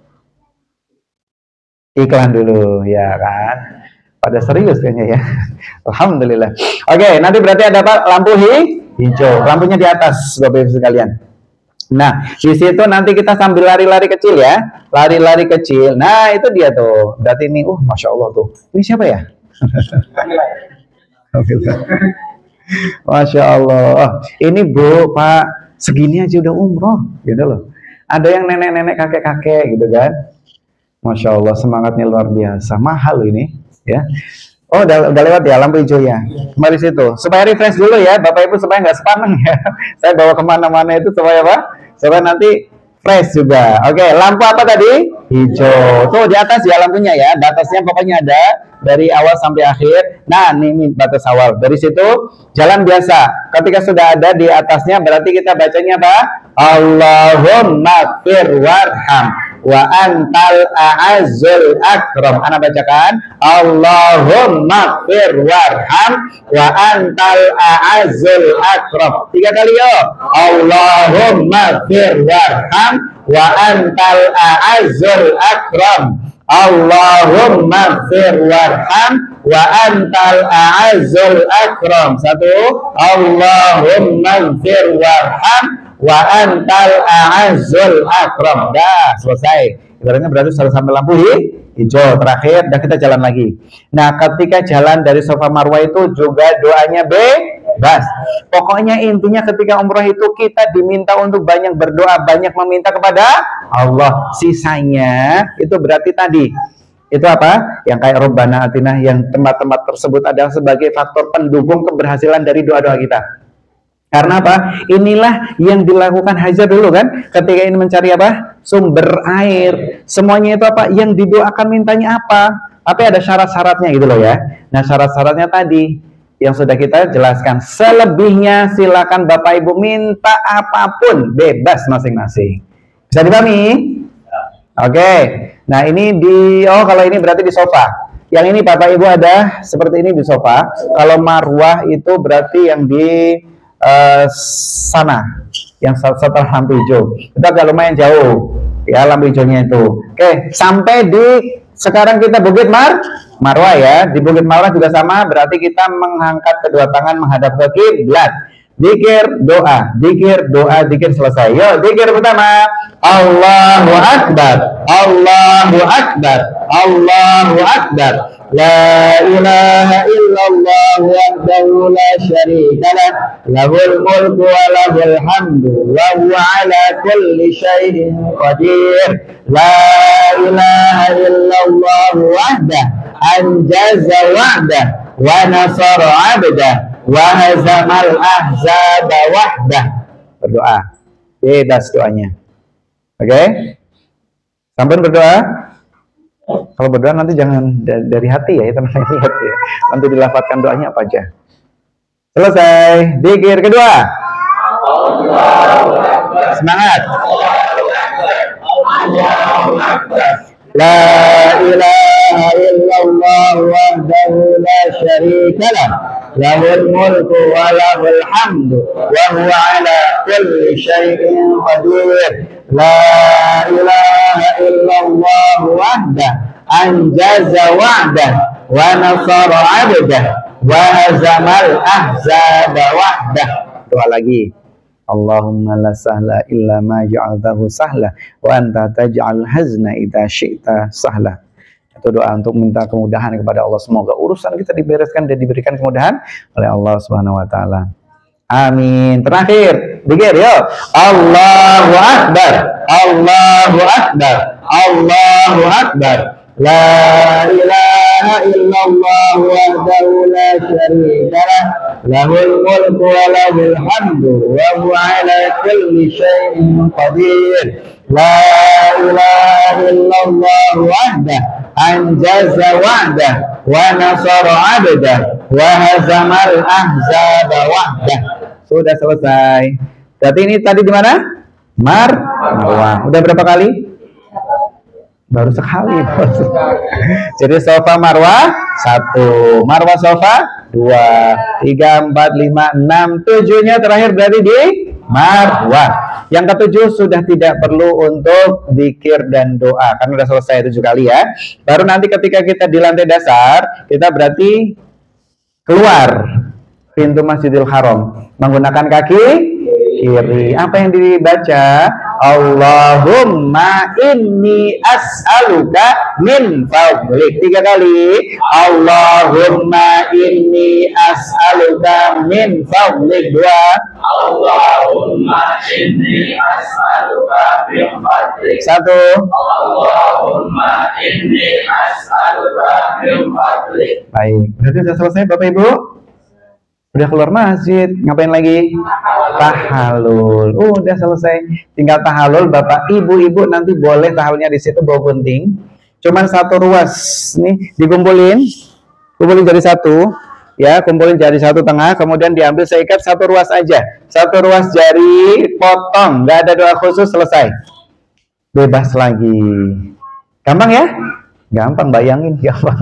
S1: Iklan dulu, ya kan? Pada serius kayaknya ya. Alhamdulillah. Oke, nanti berarti ada apa? Lampu hijau. Lampunya di atas, Bapak Ibu sekalian. Nah, di situ nanti kita sambil lari-lari kecil ya. Lari-lari kecil. Nah, itu dia tuh. Berarti ini, Masya Allah tuh. Ini siapa ya? Masya Allah. Ini Bu, Pak, segini aja udah umroh. Gitu loh. Ada yang nenek-nenek, kakek-kakek gitu kan. Masya Allah, semangatnya luar biasa. Mahal ini. Ya, udah lewat ya lampu hijau ya. Mari situ, supaya refresh dulu ya, Bapak Ibu, supaya nggak sepaneng ya. Saya bawa kemana-mana itu supaya apa? Supaya nanti fresh juga. Oke, lampu apa tadi? Hijau. Tuh di atas ya lampunya ya. Batasnya pokoknya ada dari awal sampai akhir. Nah, ini batas awal. Dari situ jalan biasa. Ketika sudah ada di atasnya, berarti kita bacanya apa? Allahumma fir warham wa antal a'azzul akram. Ana bacakan Allahumma fir warham wa antal a'azzul akram. 3 kali yuk. Allahumma fir warham wa antal a'azzul akram. Allahumma fir warham wa antal a'azzul akram. 1. Allahumma fir warham wa antal a'azzul akram. Dah, selesai. Ibaratnya berarti sudah sampai lampu hijau terakhir dan kita jalan lagi. Nah, ketika jalan dari Safa Marwah itu juga doanya bebas. Pokoknya intinya ketika umroh itu kita diminta untuk banyak berdoa, banyak meminta kepada Allah. Sisanya itu berarti tadi itu apa? Yang kayak Rabbana Atina, yang tempat-tempat tersebut adalah sebagai faktor pendukung keberhasilan dari doa-doa kita. Karena apa? Inilah yang dilakukan Hajar dulu kan, ketika ini mencari apa? Sumber air. Semuanya itu apa? Yang didoakan mintanya apa? Tapi ada syarat-syaratnya gitu loh ya. Nah, syarat-syaratnya tadi yang sudah kita jelaskan. Selebihnya silakan Bapak Ibu minta apapun, bebas masing-masing. Bisa dipahami? Oke. Nah, ini kalau ini berarti di sofa. Yang ini Bapak Ibu ada seperti ini di sofa. Kalau marwah itu berarti yang di sana, yang setelah lampu hijau. Itu agak lumayan jauh ya lampu hijaunya itu. Oke, sampai di sekarang kita Bukit Marwah ya. Di Bukit Marwah juga sama, berarti kita mengangkat kedua tangan menghadap ke kiblat. Zikir, doa, zikir selesai. Yuk, zikir pertama. Allahu Akbar, Allahu Akbar, Allahu Akbar. La ilaha illallah wahdahu la syarika lah, lahul mulku wa lahul hamdu wa huwa ala kulli syai'in qadir. La ilaha illallah wahdah anjaza wa'dah wa nasara 'abdah wa hazamal ahzaba wahdah. Berdoa bebas doanya. Oke? Sampai berdoa. Kalau berdoa nanti jangan dari hati ya, itu namanya hati ya. Nanti dilafadzkan doanya apa aja. Selesai. Zikir kedua. Semangat. La ilaha illallah wahdahu la syarika lah, lahul mulku wa lahul hamdu wa huwa ala kulli syai'in qadir. La ilaha illallah wahdah anjaza wa'dah wa nasara 'abdah wa hazamal ahzaba wahdah. Doa lagi. Allahumma la sahla illa ma ja'altahu sahla wa anta taj'al hazna idza syi'ta sahla. Itu doa untuk minta kemudahan kepada Allah. Semoga urusan kita dibereskan dan diberikan kemudahan oleh Allah Subhanahu wa taala. Amin. Terakhir, zikir yuk. Allahu Akbar, Allahu Akbar, Allahu Akbar. La ilaha illallah wahdahu la syarika lah, lahul mulku wa lahul hamdu wa huwa ala kulli syai'in qadir. La ilaha illallah wahdah anjaza wa'dah wa nasara 'abdah wa hazamal ahzaba wahdah. Sudah selesai. Berarti ini tadi di mana? Marwah. Udah berapa kali? Baru sekali. Jadi Safa Marwah 1, Marwah Safa 2, 3, 4, 5, 6, 7-nya terakhir berarti di Marwah. Yang ketujuh sudah tidak perlu untuk zikir dan doa, kan udah selesai 7 kali ya. Baru nanti ketika kita di lantai dasar, kita berarti keluar pintu Masjidil Haram menggunakan kaki kiri. Apa yang dibaca? Allahumma inni as'aluka min fadlik. 3 kali. Allahumma inni as'aluka min fadlik. 2.
S2: Allahumma inni as'aluka min fadlik.
S1: 1.
S2: Allahumma inni as'aluka min fadlik.
S1: Baik, berarti sudah selesai Bapak Ibu? Udah keluar masjid, ngapain lagi? Tahalul. Udah selesai. Tinggal tahalul. Bapak Ibu-ibu nanti boleh tahalulnya di situ bawa gunting. Cuman 1 ruas nih dikumpulin. Kumpulin jadi 1. Ya, kumpulin jari 1 tengah, kemudian diambil seikat 1 ruas aja. 1 ruas jari potong, nggak ada doa khusus, selesai. Bebas lagi. Gampang ya? Gampang, bayangin gampang.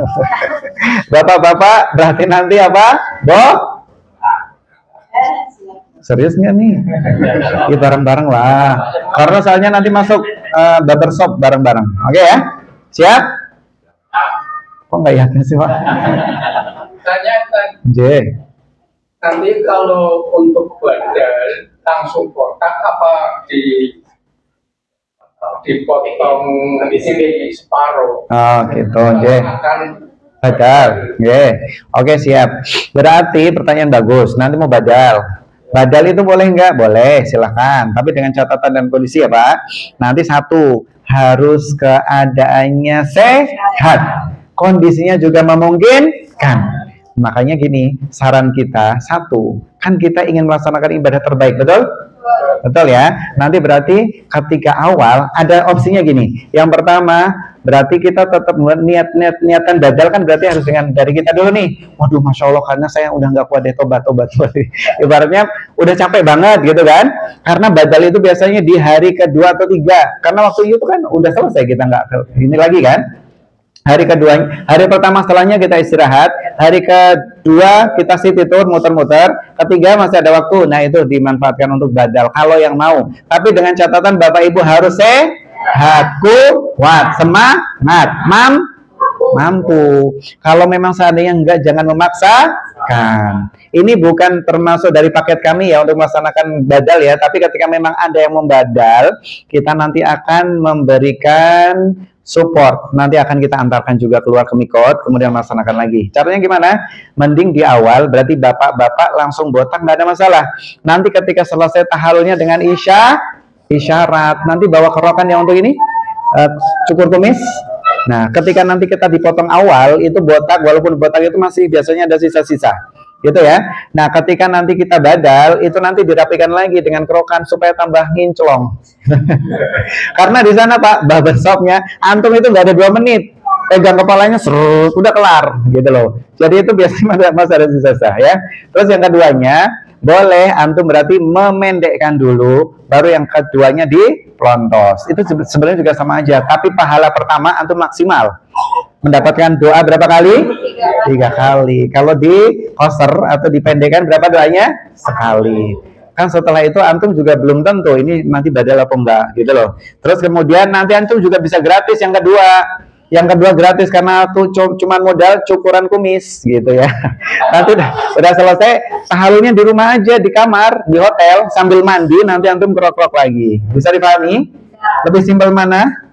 S1: Bapak-bapak berarti nanti apa? Serius nggak nih? Ya bareng-bareng lah. Karena soalnya nanti masuk barbershop bareng-bareng. Oke ya? Siap? Kok nggak yakin sih Pak?
S2: Tanyakan.
S1: J.
S2: Nanti kalau untuk badal
S3: langsung botak apa dipotong di sini separuh.
S1: Oh gitu, oke.
S3: Akan
S1: Badal, oke siap. Berarti pertanyaan bagus. Nanti mau badal. Badal itu boleh nggak? Boleh, silahkan. Tapi dengan catatan dan kondisi ya Pak. Nanti satu, harus keadaannya sehat. Kondisinya juga memungkinkan. Makanya gini, saran kita satu, kan kita ingin melaksanakan ibadah terbaik, betul? Betul ya. Nanti berarti ketika awal ada opsinya gini. Yang pertama, berarti kita tetap niatan badal kan berarti harus dengan dari kita dulu nih. Waduh, masya Allah, karena saya udah nggak kuat deh, tobat. Ibaratnya udah capek banget gitu kan. Karena badal itu biasanya di hari kedua atau tiga. Karena waktu itu kan udah selesai, kita nggak ini lagi kan. Hari kedua, hari pertama setelahnya kita istirahat, hari kedua kita city tour muter-muter, ketiga masih ada waktu, nah itu dimanfaatkan untuk badal kalau yang mau. Tapi dengan catatan Bapak Ibu harus sehat, kuat, semangat, mampu. Kalau memang seandainya enggak, jangan memaksakan. Ini bukan termasuk dari paket kami ya untuk melaksanakan badal ya, tapi ketika memang ada yang membadal, kita nanti akan memberikan support, nanti akan kita antarkan juga keluar ke Mikot, kemudian melaksanakan lagi. Caranya gimana? Mending di awal, berarti bapak-bapak langsung botak, nggak ada masalah. Nanti ketika selesai tahalulnya dengan isyarat, nanti bawa kerokan yang untuk ini, cukur kumis. Nah, ketika nanti kita dipotong awal, itu botak, walaupun botak itu masih biasanya ada sisa-sisa. Gitu ya. Nah, ketika nanti kita badal, itu nanti dirapikan lagi dengan kerokan supaya tambah nginclong. Karena di sana Pak, barbershopnya, antum itu nggak ada 2 menit, pegang kepalanya serut, udah kelar, gitu loh. Jadi itu biasanya masih ada sisa-sisa ya. Terus yang keduanya, boleh antum berarti memendekkan dulu, baru yang keduanya dipelontos. Itu sebenarnya juga sama aja, tapi pahala pertama antum maksimal. Mendapatkan doa berapa kali? 3 kali. Kalau di koser atau dipendekkan berapa doanya? Sekali. Kan setelah itu antum juga belum tentu ini nanti badal apa enggak gitu loh. Terus kemudian nanti antum juga bisa gratis yang kedua. Yang kedua gratis karena tuh cuma modal cukuran kumis gitu ya. Nanti udah selesai, tahalulnya di rumah aja, di kamar, di hotel sambil mandi, nanti antum kerok-kerok lagi. Bisa dipahami? Lebih simpel mana?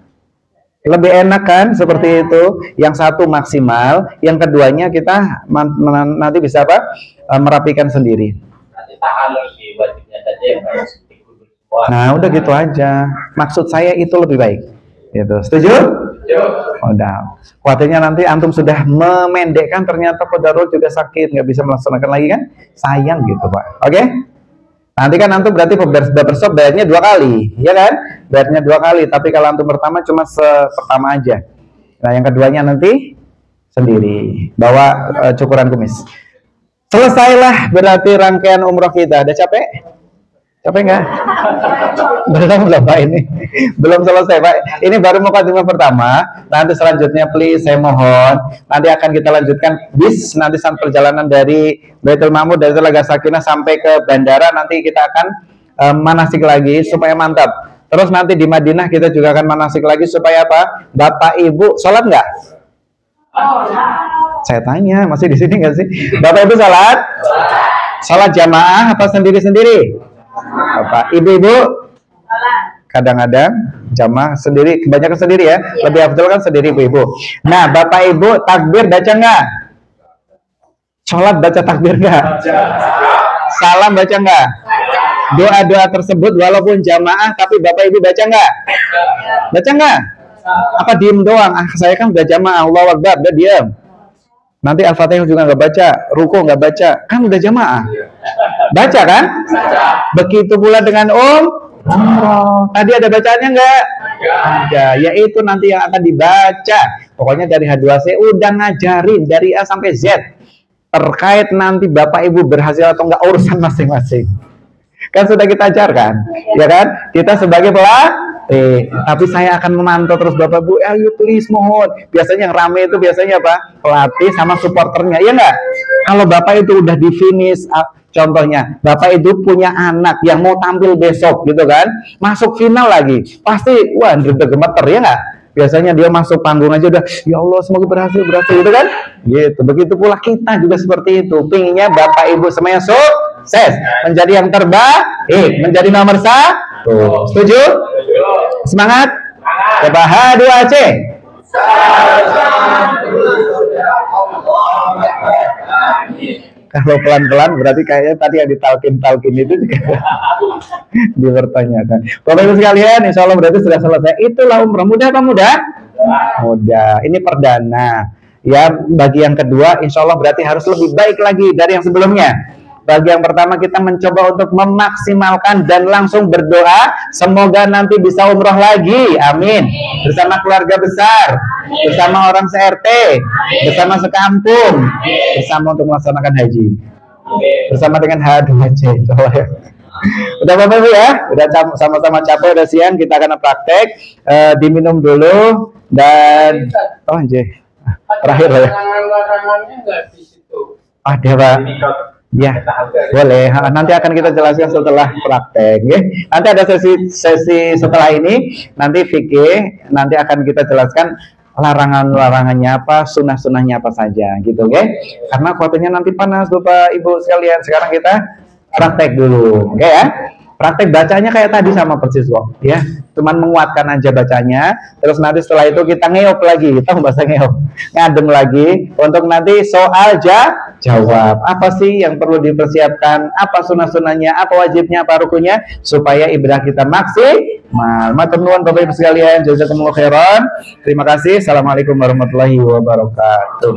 S1: Lebih enak kan seperti itu. Yang satu maksimal, yang keduanya kita nanti bisa apa? Merapikan sendiri.
S2: Nanti tahalul di wajibnya saja yang harus dikudul semua.
S1: Nah, udah gitu aja. Maksud saya itu lebih baik. Gitu. Setuju? Udah. Khawatirnya nanti antum sudah memendekkan, ternyata kodarul juga sakit, nggak bisa melaksanakan lagi kan? Sayang gitu Pak. Oke? Nanti kan antum berarti barbershop bayarnya 2 kali, ya kan? Bayarnya 2 kali, tapi kalau antum pertama cuma pertama aja. Nah, yang keduanya nanti sendiri, bawa cukuran kumis. Selesailah berarti rangkaian umroh kita. Ada capek? Capek nggak? Belum Pak ini. Belum selesai Pak. Ini baru mukadimah pertama. Nanti selanjutnya please saya mohon, nanti akan kita lanjutkan bis nanti sampai perjalanan dari Baitul Ma'mur dari Telaga Sakinah sampai ke bandara, nanti kita akan manasik lagi supaya mantap. Terus nanti di Madinah kita juga akan manasik lagi supaya apa? Bapak Ibu sholat nggak? Saya tanya, masih di sini nggak sih? Bapak Ibu sholat? Sholat jamaah apa sendiri-sendiri? Bapak, ibu-ibu kadang-kadang jamaah sendiri, kebanyakan sendiri ya. Lebih afdal kan sendiri ibu-ibu. Nah, Bapak Ibu takbir baca nggak? Sholat baca takbir nggak? Salam baca nggak? Doa-doa tersebut walaupun jamaah tapi Bapak Ibu baca nggak? Baca nggak? Apa diem doang? Ah, saya kan udah jamaah, Allahu Akbar, udah diem. Nanti Al-Fatihah juga nggak baca, ruku nggak baca, kan udah jamaah. Baca kan? Begitu pula dengan umroh. Tadi ada bacaannya nggak? Ada, yaitu nanti yang akan dibaca. Pokoknya dari H2C udah ngajarin dari A sampai Z. Terkait nanti Bapak Ibu berhasil atau nggak urusan masing-masing. Kan sudah kita ajarkan, ya kan? Kita sebagai pelatih, tapi saya akan memantau terus Bapak Ibu. Ayo please mohon. Biasanya yang rame itu biasanya apa? Pelatih sama supporternya, iya nggak? Kalau Bapak itu udah di finish, contohnya Bapak itu punya anak yang mau tampil besok, gitu kan? Masuk final lagi, pasti wah gemeter ya nggak? Biasanya dia masuk panggung aja udah, ya Allah semoga berhasil gitu kan? Gitu. Begitu pula kita juga seperti itu. Pinginnya Bapak Ibu semuanya sukses, menjadi yang terbaik, menjadi nomor satu. Setuju? Semangat. Coba H2C. Kalau pelan-pelan berarti kayaknya tadi yang ditalkin itu juga dipertanyakan. Bapak Ibu sekalian, insya Allah berarti sudah selesai. Itulah umroh. Mudah apa mudah? Mudah. Ini perdana. Ya, bagi yang kedua, insya Allah berarti harus lebih baik lagi dari yang sebelumnya. Bagi yang pertama kita mencoba untuk memaksimalkan dan langsung berdoa semoga nanti bisa umroh lagi, amin, bersama keluarga besar, bersama orang se-RT, bersama sekampung, bersama untuk melaksanakan haji, bersama dengan H2C. Udah Bapak Ibu ya, udah sama-sama capek, udah siang, kita akan praktek. Diminum dulu dan oh anjir, terakhir ya.
S3: Larangannya nggak di situ.
S1: Ada Pak. Ya, boleh. Nanti akan kita jelaskan setelah praktek. Ya. Nanti ada sesi setelah ini. Nanti fikih, nanti akan kita jelaskan larangannya apa, sunnah-sunnahnya apa saja, gitu, ya. Karena waktunya nanti panas, Bapak Ibu sekalian. Sekarang kita praktek dulu, oke ya. Praktek bacanya kayak tadi sama persis kok, ya. Cuman menguatkan aja bacanya. Terus nanti setelah itu kita ngeop lagi, kita bahasa ngeop, ngadem lagi untuk nanti soal jawab. Apa sih yang perlu dipersiapkan? Apa sunnah-sunnahnya? Apa wajibnya? Apa rukunnya? Supaya ibadah kita maksimal. Matur nuwun Bapak Ibu sekalian. Jazakumullah khairan. Terima kasih. Assalamualaikum warahmatullahi wabarakatuh.